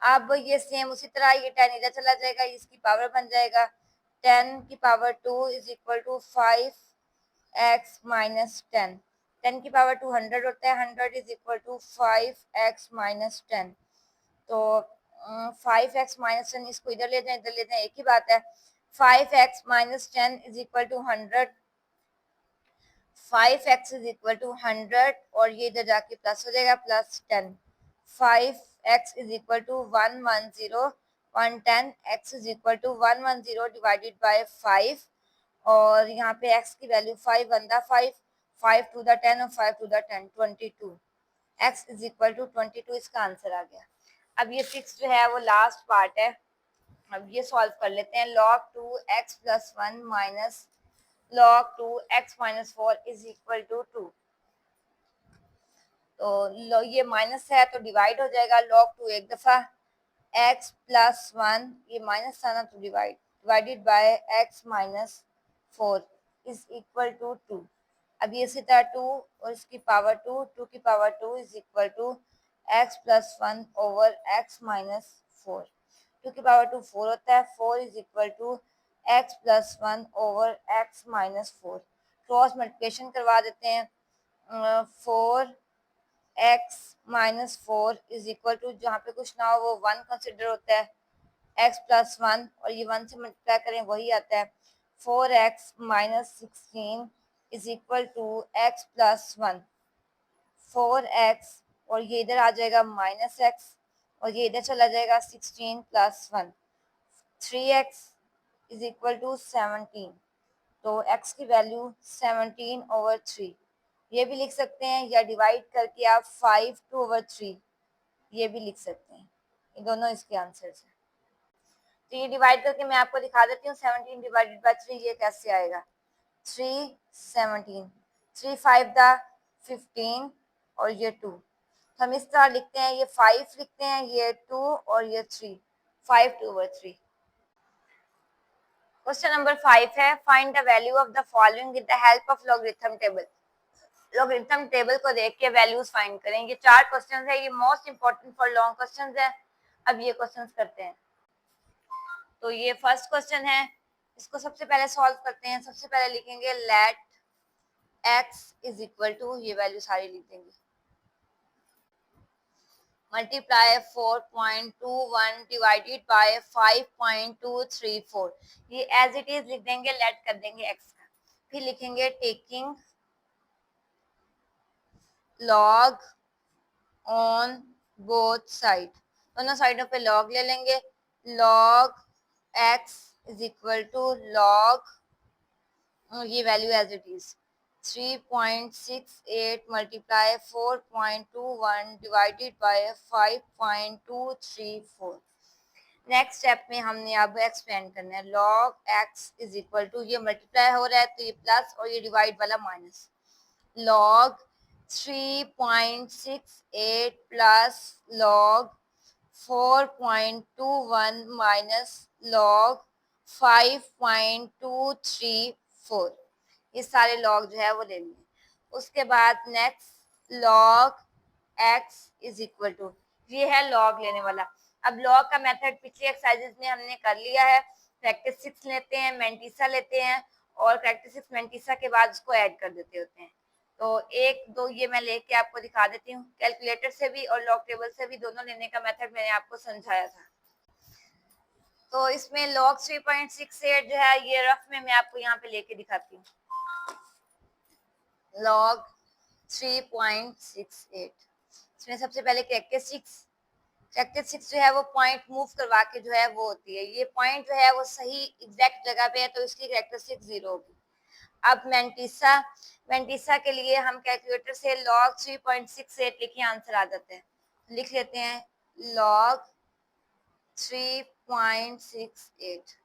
अब ये सेम उसी तरह ये 10 इधर चला जाएगा, इसकी पावर बन जाएगा 10 की power 2 is equal to 5x minus 10। 10 की पावर 2 100 होता है, 100 is equal to 5x minus 10। तो 5x माइनस 10 इसको इधर ले जाए, इधर ले जाए, एक ही बात है। 5x minus 10 is equal to 100, 5x is equal to 100 और ये इधर जाके प्लस हो जाएगा, plus 10। 5x is equal to 110, 110, x is equal to 110 divided by 5 और यहाँ पे x की वैल्यू 5 बनता 5, 5 टू द 10 और 5 to the 10 22। x is equal टू 22 इसका आंसर आ गया। अब ये 6 जो है वो लास्ट पार्ट है, अब ये सॉल्व कर लेते हैं। log 2x plus 1 minus log 2x minus 4 is equal to 2। तो ये माइनस है तो डिवाइड हो जाएगा, log 2 एक दफा, x प्लस 1 ये माइनस था ना तो divided by x minus 4 is equal to 2। अब ये सीधा 2 और इसकी पावर 2, 2 की power 2 is equal to x plus 1 over x minus 4। 2 की पावर 2 4 होता है, 4 is equal to x plus 1 over x minus 4। Cross multiplication करवा देते हैं। 4x minus 4 is equal to, जहाँ पे कुछ ना हो वो 1 कंसिडर होता है, x प्लस 1 और ये 1 से मल्टीप्लाई करें वही आता है। 4x minus 16 is equal to x plus 1। 4x और ये इधर आ जाएगा माइनस x और ये इधर चला जाएगा 16 plus 1। 3x is equal to 17। तो x की वैल्यू 17 ओवर 3 ये भी लिख सकते हैं, या डिवाइड करके आप 5 2 ओवर 3 ये भी लिख सकते हैं। ये दोनों इसके आंसर्स हैं। तो ये डिवाइड करके मैं आपको दिखा देती हूँ। 17 डिवाइडेड बाय 3 ये कैसे आएगा। 3 17, 3 5 द 15 और ये 2। तो हम इस तरह लिखते हैं, ये 5 लिखते हैं, ये 2 और ये 3, 5 2 ओवर 3। क्वेश्चन नंबर 5 है, find the value of the following with the help of logarithm table. Logarithm table को देख के वैल्यूज फाइंड करें। ये 4 क्वेश्चंस है, ये most important for long questions है। अब ये क्वेश्चंस करते हैं। तो ये फर्स्ट क्वेश्चन है, इसको सबसे पहले सॉल्व करते हैं। सबसे पहले लिखेंगे let x is equal to, ये वैल्यू सारी लिख देंगे, मल्टीप्लाई 4.21 डिवाइडेड बाय 5.234। ये एज इट इज लिख देंगे, लेट कर देंगे x का। फिर लिखेंगे taking log on both side, दोनों साइडों पे log ले लेंगे। log x is equal to log, ये value as it is 3.68 multiply 4.21 divided by 5.234। Next step में हमने अब एक्सपेंड करना है। log x is equal to, ये मल्टीप्लाई हो रहा है तो ये प्लस और ये डिवाइड वाला minus, log 3.68 plus log 4.21 minus log 5.234। ये सारे log जो है वो ले लेंगे। उसके बाद next log x is equal to, ये है log लेने वाला। अब log का मेथड पिछले एक्सरसाइजेस में हमने कर लिया है। कैरेक्टरिस्टिक्स लेते हैं, मैंटिसा लेते हैं और कैरेक्टरिस्टिक्स मैंटिसा के बाद उसको ऐड कर देते होते हैं। तो एक दो ये मैं लेके आपको दिखा देती हूँ। कैलकुलेटर से भी और लॉग टेबल से भी दोनों लेने का मेथड मैंने आपको समझाया था। तो इसमें log 3.68 जो है ये रफ में मैं आपको यहाँ पे लेके दिखाती हूँ। log 3.68, इसमें सबसे पहले कैरेक्टरिस्टिक्स जो है वो पॉइंट मूव करवा के जो है वो होती है। ये पॉइंट जो है वो सही एग्जैक्ट जगह पे है तो इसकी कैरेक्टरिस्टिक 0 होगी। अब मैंटिसा के लिए हम कैलकुलेटर से log 3.68 लिखे आंसर आ जाते हैं। लिख लेते हैं log 3.68,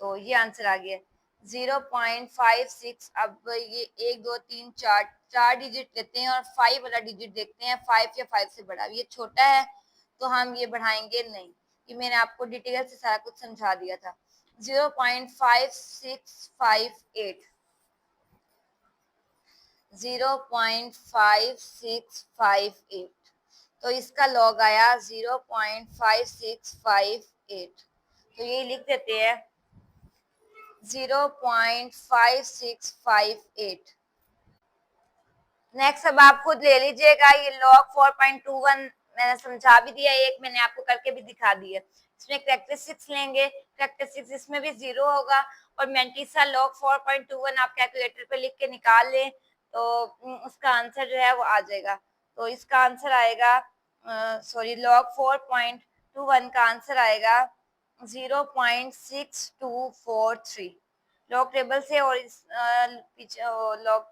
तो ये आंसर आ गया। 0.56। अब ये 1 2 3 4 4 डिजिट लेते हैं और 5 वाला डिजिट देखते हैं 5 या 5 से बड़ा। ये छोटा है तो हम ये बढ़ाएंगे नहीं। ये मैंने आपको डिटेल से सारा कुछ समझा दिया था। 0.5658 0.5658 तो इसका लॉग आया 0.5658। तो ये लिख देते हैं 0.5658। नेक्स्ट अब आप खुद ले लीजिएगा। ये लॉग 4.21 मैंने समझा भी दिया, एक मैंने आपको करके भी दिखा दिया। इसमें कैरेक्टरिस्टिक्स लेंगे, कैरेक्टरिस्टिक्स इसमें भी 0 होगा और मेंटिसा लॉग 4.21 आप कैलकुलेटर पे लिख के निकाल लें तो उसका आंसर जो है वो आ जाएगा। तो इसका आंसर आएगा सॉरी लॉग 4.21 का आंसर आएगा 0.6243 लॉग टेबल से और इस लॉग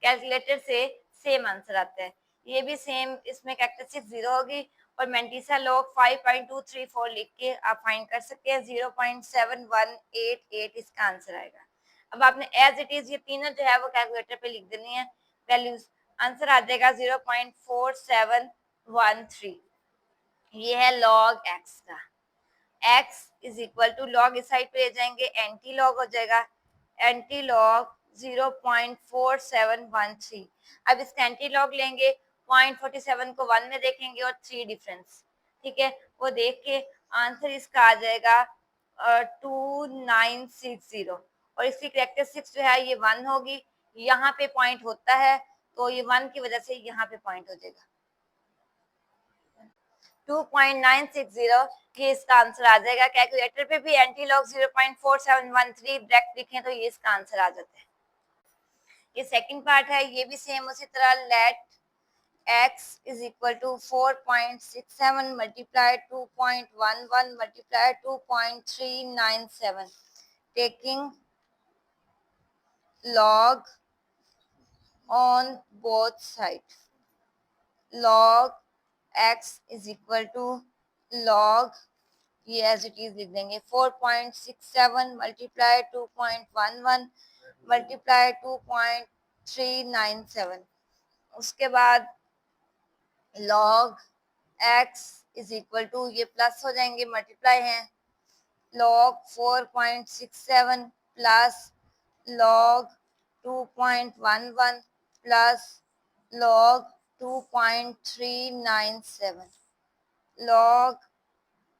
कैलकुलेटर से सेम आंसर आता है। ये भी सेम, इसमें कैरेक्टरिस्टिक 0 होगी और मेंटिसा लॉग 5.234 लिख के आप फाइंड कर सकते हैं। 0.7188 इसका आंसर आएगा। अब आपने एज इट इज ये तीनों जो है वो कैलकुलेटर पे लिख देनी है वैल्यूज। आंसर आ जाएगा 0.4713। ये है लॉग एक्स का। x is equal to log इस साइड पे ले जाएंगे, एंटी लॉग हो जाएगा, एंटी लॉग 0.4713। अब इसका एंटी लॉग लेंगे, 0.47 को 1 में देखेंगे और 3 डिफरेंस, ठीक है, वो देख के आंसर इसका आ जाएगा 2960 और इसकी कैरेक्टरिस्टिक्स जो है ये 1 होगी। यहाँ पे पॉइंट होता है तो ये 1 की वजह से यहाँ पे पॉइंट हो जाएगा 2.960। ये इसका आंसर आ जाएगा। कैलकुलेटर पे भी एंटी लॉग 0.4713 डायरेक्ट लिखें तो ये इसका आंसर आ जाता है। ये सेकंड पार्ट है, ये भी सेम उसी तरह late x is equal to 4.67 multiply 2.11 multiply 2.397 taking log on both sides। log x is equal to log ये एज इट इज लिख देंगे 4.67 मल्टीप्लाई 2.11 मल्टीप्लाई 2.397। उसके बाद log x is equal to ये प्लस हो जाएंगे मल्टीप्लाई हैं log 4.67 plus log 2.11 plus log 2.397 log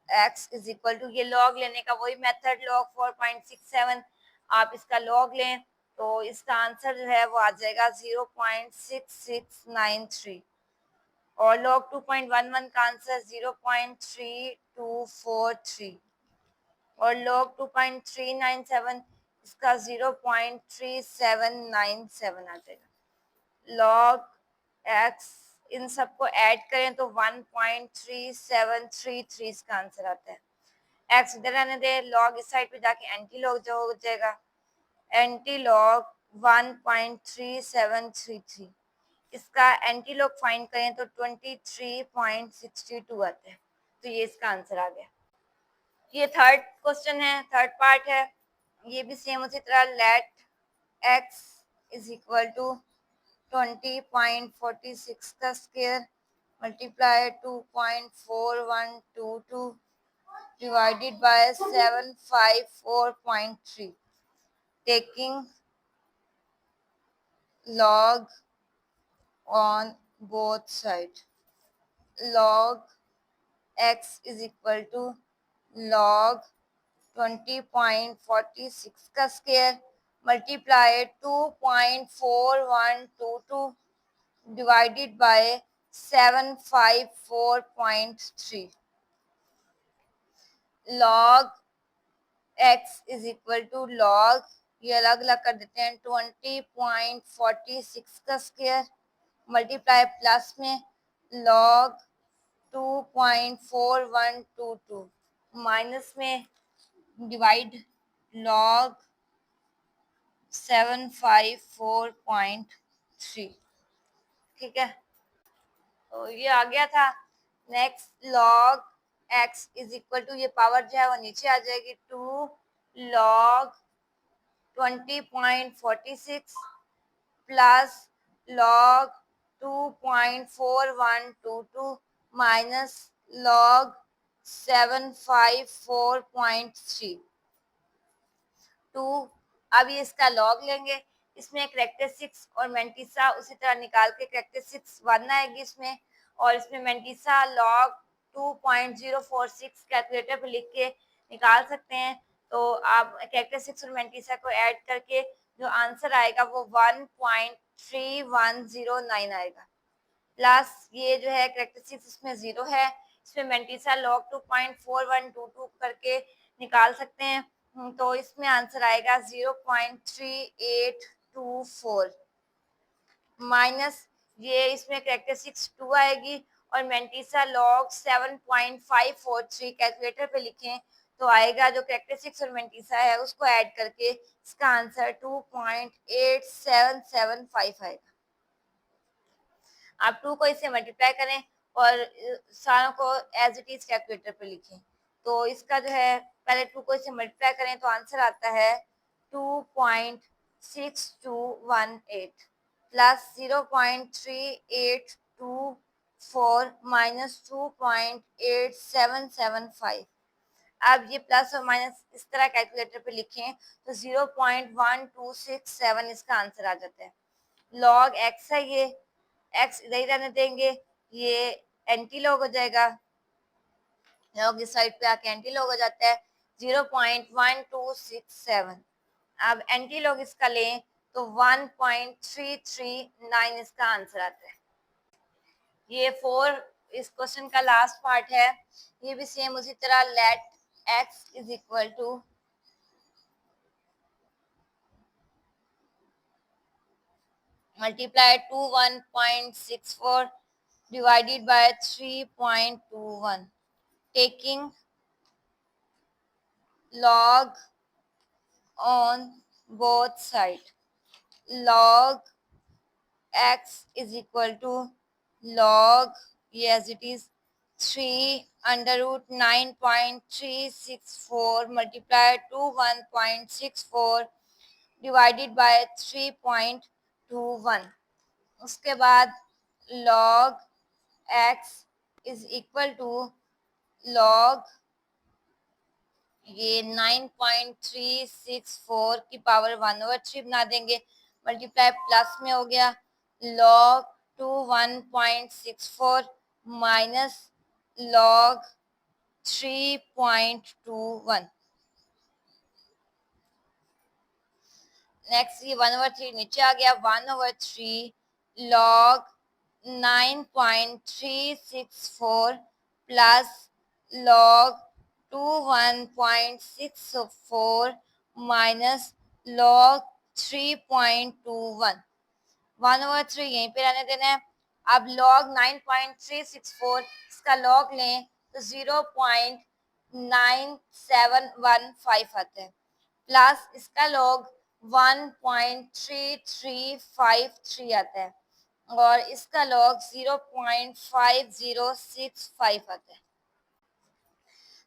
x is equal to ये लॉग लेने का वही मेथड log 4.67 आप इसका लॉग लें तो इसका आंसर जो है वो आ जाएगा 0.6693 और log 2.11 का आंसर 0.3243 और log 2.397 इसका 0.3797 आ जाएगा। log x इन सबको ऐड करें तो 1.3733 इसका आंसर आता है। एक्स इधर रहने दे, लॉग इस साइड पे जाके एंटी लॉग जो हो जाएगा एंटी लॉग 1.3733 इसका एंटी लॉग फाइंड करें तो 23.62 आता है। तो ये इसका आंसर आ गया। ये थर्ड क्वेश्चन है, थर्ड पार्ट है। ये भी सेम उसी तरह let x is equal to 20.46 का square multiply 2.4122 divided by 754.3 taking log on both sides। log x is equal to log 20.46 का square multiply 2.4122 divided by 754.3 log x is equal to log ये अलग अलग कर देते हैं 20.46 का स्क्वायर मल्टीप्लाई प्लस में log 2.4122 माइनस में डिवाइड log 754.3। ठीक है, तो ये आ गया था। Next log x is equal to ये पावर जो है वो नीचे आ जाएगी 2 log 20.46 plus log 2.4122 minus log 754.3 2। अब ये इसका लॉग लेंगे, इसमें करेक्टरिस्टिक्स और मेंटिसा उसी तरह निकाल के करेक्टरिस्टिक्स 1 आएगी इसमें, और इसमें मेंटिसा लॉग 2.046 कैलकुलेटर पे लिख के निकाल सकते हैं। तो आप करेक्टरिस्टिक्स और मेंटिसा को ऐड करके जो आंसर आएगा वो 1.3109 आएगा, प्लस ये जो है करेक्टरिस्टिक्स इसमें 0 है, इसमें मेंटिसा लॉग 2.4122 करके निकाल सकते हैं। तो इसमें आंसर आएगा 0.3824 माइनस ये इसमें करेक्टरिस्टिक्स 2 आएगी, और मेंटिसा लॉग 7.543 कैलकुलेटर पे लिखें तो आएगा, जो करेक्टरिस्टिक्स और मेंटिसा है उसको ऐड करके इसका आंसर 2.8775 आएगा। आप 2 को इससे मल्टीप्लाई करें और सारों को एज इट इज कैलकुलेटर पे लिखें। तो इसका जो है पहले 2 को इससे मल्टीप्लाई करें तो आंसर आता है 2.6218 प्लस 0.3824 माइनस 2.8775। अब ये प्लस और माइनस इस तरह कैलकुलेटर पे लिखें तो 0.1267 इसका आंसर आ जाता है। लॉग एक्स है, ये एक्स इधर ही रहने देंगे, ये एंटी लॉग हो जाएगा, लॉग इस साइड पे आके एंटी लॉग हो जाता है 0.1267। अब एंटी लॉग इसका लें तो 1.339 इसका आंसर आता है। ये 4 इस क्वेश्चन का लास्ट पार्ट है, ये भी सेम उसी तरह let x is equal to multiply 21.64 divided by 3.21, taking log on both sides. Log x is equal to log, as it is 3 under root 9.364 multiplied to 1.64 divided by 3.21। उसके बाद log x is equal to log ये 9.364 की power 1/3 बना देंगे, multiply plus में हो गया log 1.64 minus log 3.21। Next ये 1/3 नीचे आ गया, 1/3 log 9.364 plus log 1.64 minus log 3.21। 1/3 यहीं पे रहने देना है। अब log 9.364 इसका log लें तो 0.9715 आता है, प्लस इसका log 1.3353 आता है, और इसका log 0.5065 आता है।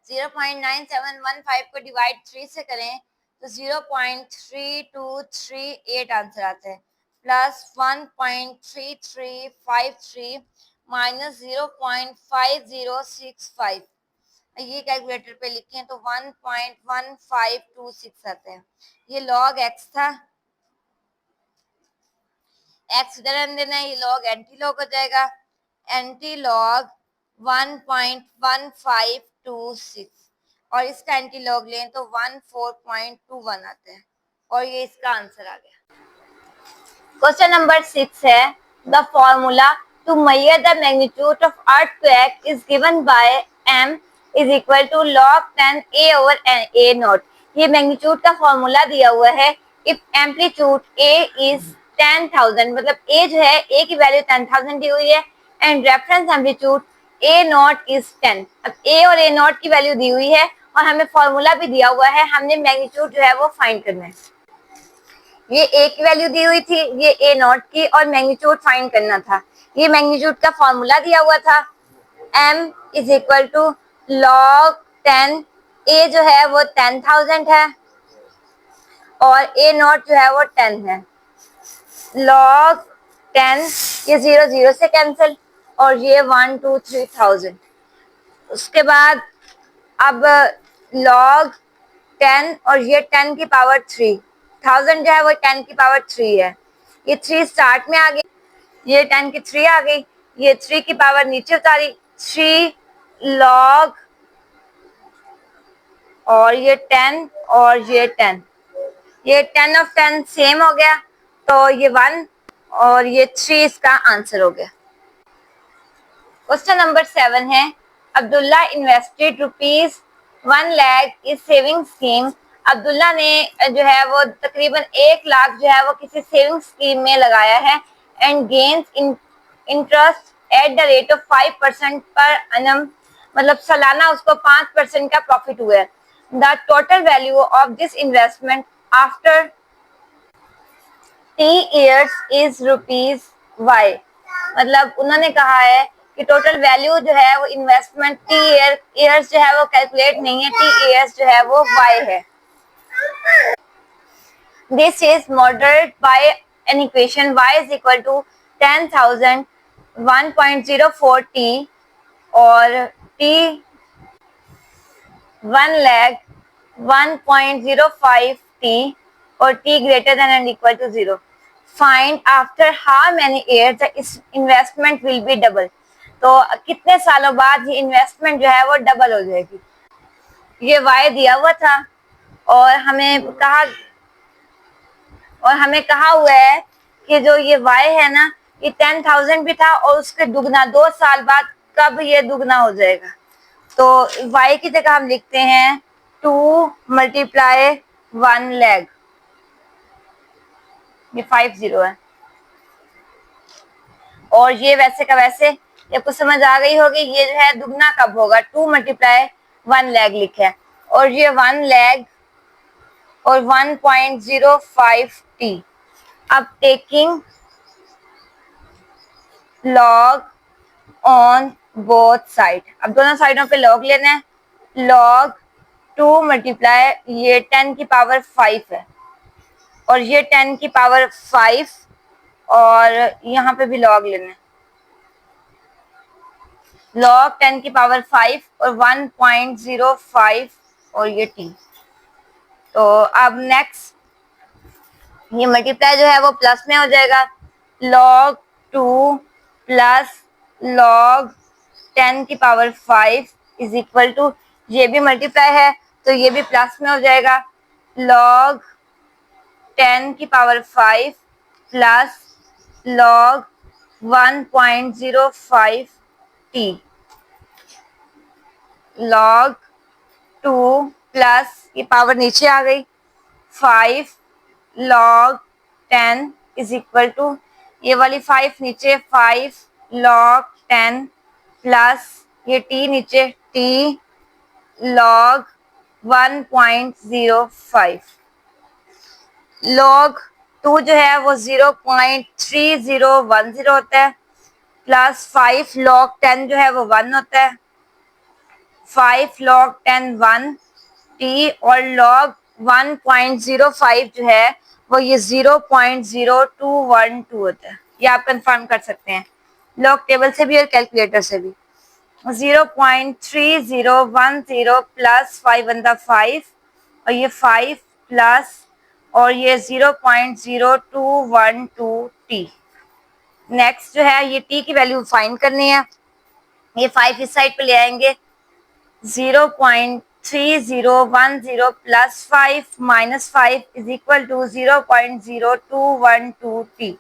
0.9715 को डिवाइड 3 से करें तो 0.3238 आंसर आता है, प्लस 1.3353 माइनस 0.5065, ये कैलकुलेटर पे लिखें तो 1.1526 आता है। ये log x था, x इधर रहने देना है, ये log एंटी लॉग हो जाएगा, एंटी लॉग 1.1526, और इसका एंटी लॉग लें तो 14.21 आता है, और ये इसका आंसर आ गया। क्वेश्चन नंबर 6 है, the formula to measure the magnitude of earthquake is given by m is equal to log 10 a over a nought. ये मैग्नीट्यूड का फॉर्मूला दिया हुआ है, इफ एम्पलीट्यूड a इज 10,000, मतलब a जो है a की वैल्यू 10,000 दी हुई है, and reference amplitude a not is 10। अब a और a नॉट की वैल्यू दी हुई है और हमें फॉर्मूला भी दिया हुआ है, हमने मैग्नीट्यूड जो है वो फाइंड करना है। ये a की वैल्यू दी हुई थी, ये a नॉट की, और मैग्नीट्यूड फाइंड करना था। ये मैग्नीट्यूड का फॉर्मूला दिया हुआ था, m is equal to log 10, a जो है वो 10,000 है, और ए नॉट जो है वो 10 है। log 10, ये 0 0 से कैंसिल, और ये 1 2 3,000। उसके बाद अब log 10 और ये 10 की पावर 3, 1000 जो है वो 10 की पावर 3 है। ये 3 स्टार्ट में आ गई, ये 10 की 3 आ गई, ये 3 की पावर नीचे उतारी, 3 log, और ये 10 और ये 10, ये 10 ऑफ 10 सेम हो गया, तो ये 1 और ये 3 इसका आंसर हो गया। क्वेश्चन नंबर 7 है, अब्दुल्ला इन्वेस्टेड ₹1 लाख इस सेविंग स्कीम। अब्दुल्ला ने जो है वो तकरीबन 1 लाख जो है वो किसी सेविंग स्कीम में लगाया है, and gains interest at the rate of 5% पर annum, मतलब सालाना उसको 5% का प्रॉफिट हुआ है। The total value of this investment after T years is ₹Y। मतलब उन्होंने कहा है कि टोटल वैल्यू जो है वो इन्वेस्टमेंट ईयर्स जो है वो कैलकुलेट नहीं है, T years जो है वो Y है। This is moderate by an equation y is equal to 10,000 1.04t, और t 1 lakh 1.05t, और t greater than and equal to 0. Find after how many years the investment will be double. तो कितने सालों बाद ये investment जो है वो डबल हो जाएगी। ये y दिया हुआ था, और हमें कहा हुआ है कि जो ये y है ना, ये 10,000 भी था और उसके दुगना 2 साल बाद कब ये दुगना हो जाएगा। तो y की जगह हम लिखते हैं 2 × 1 लाख, ये 50 है, और ये वैसे का वैसे, ये आपको समझ आ गई होगी। ये जो है दुगना कब होगा, 2 × 1 लाख लिखा है, और ये 1 लाख और 1.05t। अब taking log on both side, अब दोनों साइडों पे लॉग लेना है। लॉग 2 × ये 10 की पावर 5 है, और ये 10 की पावर 5, और यहाँ पे भी लॉग लेना है। लॉग 10 की पावर 5 और 1.05 और ये t। तो अब नेक्स्ट ये मल्टीप्लाई जो है वो प्लस में हो जाएगा। log 2 प्लस log 10 की पावर 5 इज इक्वल टू, ये भी मल्टीप्लाई है तो ये भी प्लस में हो जाएगा, log 10 की power 5 plus log 1.05 t, log 2 plus ये पावर नीचे आ गई 5 log 10 इज इक्वल टू, ये वाली 5 नीचे, 5 log 10 प्लस ये t नीचे, t log 1.05। log 2 जो है वो 0.3010 होता है, प्लस 5 log 10 जो है वो 1 होता है, 5 log 10 1 t, और log 1.05 जो है वो ये 0.0212 होता है। ये आप कंफर्म कर सकते हैं लॉग टेबल से भी और कैलकुलेटर से भी। 0.3010 प्लस 5 × 5, और ये 5 प्लस, और ये 0.0212 t। नेक्स्ट जो है ये t की वैल्यू फाइंड करनी है। ये 5 इस साइड पे ले आएंगे, 0.3010 plus 5 minus 5 is equal to 0.0212 t।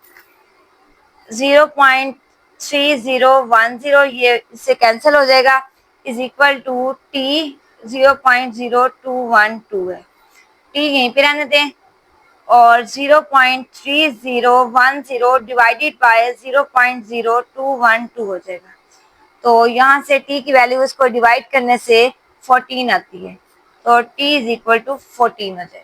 0.3010 ये इससे कैंसिल हो जाएगा, इज इक्वल टू t 0.0212 है। t यहीं पे रहने दें, और 0.3010 डिवाइडेड बाय 0.0212 हो जाएगा। तो यहाँ से t की वैल्यू इसको डिवाइड करने से 14 आती है, तो t इज इक्वल टू 14 हो जाएगा।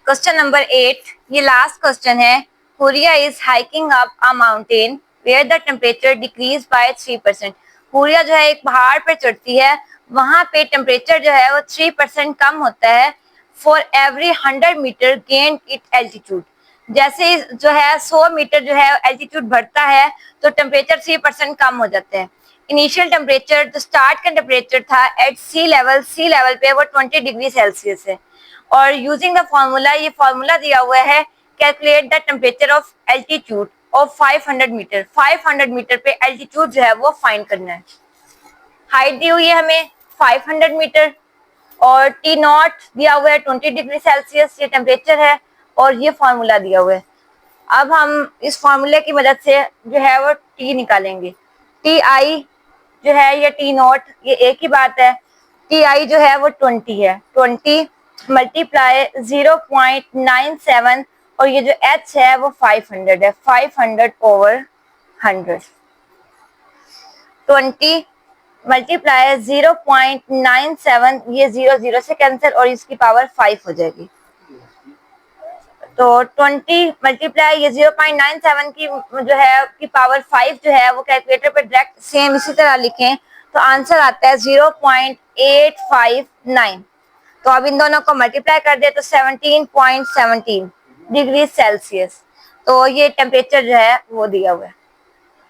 क्वेश्चन नंबर 8, ये लास्ट क्वेश्चन है। हुरिया is hiking up a mountain where the temperature decreases by 3%। हुरिया जो है एक पहाड़ पर चढ़ती है, वहां पे टेम्परेचर जो है वो 3% कम होता है for every 100 metre gain it altitude. जैसे जो है 100 मीटर जो है एल्टीट्यूड बढ़ता है तो टेम्परेचर 3% कम हो जाता है। इनिशियल टेम्परेचर जो स्टार्ट का टेम्परेचर था एट सी लेवल पे वो 20 डिग्री सेल्सियस है। और यूजिंग द फॉर्मूला, ये फॉर्मूला दिया हुआ है, calculate the temperature of altitude of 500 metre. 500 metre पे एल्टीट्यूड जो है वो फाइंड करना है। हाइट दी हुई है हमें 500 मीटर और टी नॉट दिया हुआ है 20 डिग्री सेल्सियस, ये टेम्परेचर है और ये फॉर्मूला दिया हुआ है। अब हम इस फॉर्मूले की मदद से जो है वो टी निकालेंगे। टी आई जो है ये टी नॉट, ये एक ही बात है। टी आई जो है वो 20 है, 20 मल्टीप्लाई 0.97 और ये जो एच है वो 500 है, 500 ओवर 100। 20 मल्टीप्लाई 0.97, ये 0 से कैंसिल और इसकी पावर 5 हो जाएगी। तो 20 मल्टीप्लाई ये 0.97 की जो है की पावर 5 जो है वो कैलकुलेटर पे डायरेक्ट सेम इसी तरह लिखें तो आंसर आता है 0.859। तो अब इन दोनों को मल्टीप्लाई कर दे तो 17.17 डिग्री सेल्सियस। तो ये टेम्परेचर जो है वो दिया हुआ है,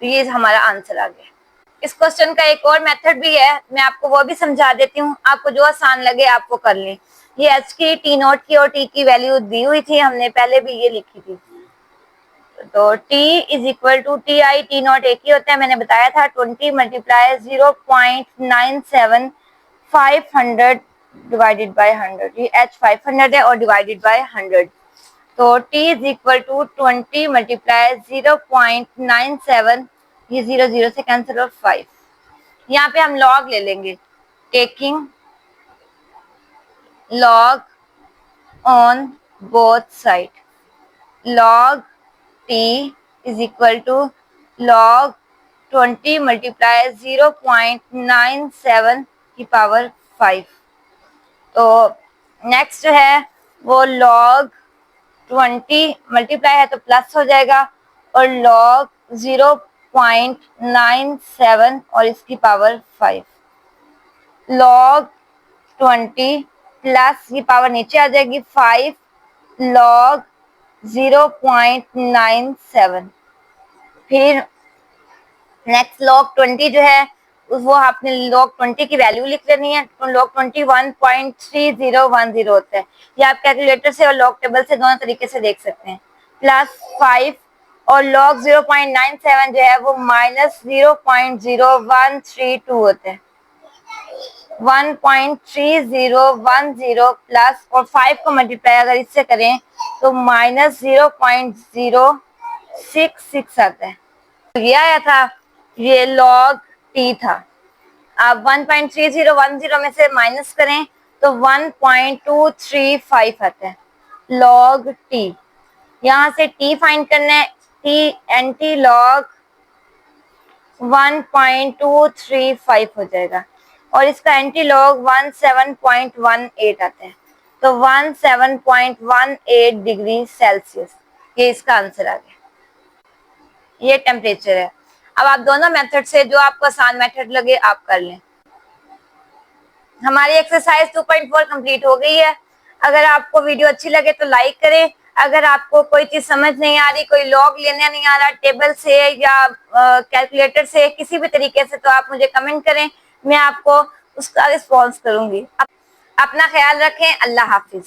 तो ये हमारा आंसर आ गया। इस क्वेश्चन का एक और मेथड भी है, मैं आपको वो भी समझा देती हूँ, आपको जो आसान लगे आप वो कर लें। ये एच की, टी नोट की और टी की वैल्यू दी हुई थी, हमने पहले भी ये लिखी थी। तो T is equal to T i, T nought एक ही होता है, मैंने बताया था। 20 मल्टीप्लाई 0.97 500 डिवाइडेड बाय 100, ये H 500 है और डिवाइडेड बाय 100। तो T is equal to 20 multiply 0.97, ये 0 से कैंसिल और 5। यहाँ पे हम लॉग ले लेंगे, taking log on both side. log t is equal to log 20 multiply 0.97 की पावर 5। तो नेक्स्ट जो है वो log 20 मल्टीप्लाई है तो प्लस हो जाएगा और log 0.97 और इसकी पावर 5। log 20 प्लस की पावर नीचे आ जाएगी 5 log 0.97। फिर नेक्स्ट log 20 जो है वो आपने log 20 की वैल्यू लिख लेनी है। तो log 20 1.3010 होता है, ये आप कैलकुलेटर से और log टेबल से दोनों तरीके से देख सकते हैं। प्लस 5 और log 0.97 जो है वो माइनस 0.0132 होता है। 1.3010 प्लस और 5 को मल्टीप्लाई अगर इससे करें तो माइनस 0.066 आता है। तो ये आया था, ये log t था। अब 1.3010 में से माइनस करें तो 1.235 आता है log t। यहाँ से t फाइंड करना है, t एंटी log 1.235 हो जाएगा और इसका एंटी लॉग 17.18 आता है। तो 17.18 डिग्री सेल्सियस, ये इसका आंसर आ गया। ये टेम्परेचर है। अब आप दोनों मेथड से जो आपको आसान मेथड लगे आप कर लें। हमारी एक्सरसाइज 2.4 कंप्लीट हो गई है। अगर आपको वीडियो अच्छी लगे तो लाइक करें। अगर आपको कोई चीज समझ नहीं आ रही, कोई लॉग लेने नहीं आ रहा टेबल से या कैलकुलेटर से, किसी भी तरीके से, तो आप मुझे कमेंट करें, मैं आपको उसका रिस्पॉन्स करूंगी। अपना ख्याल रखें। अल्लाह हाफिज।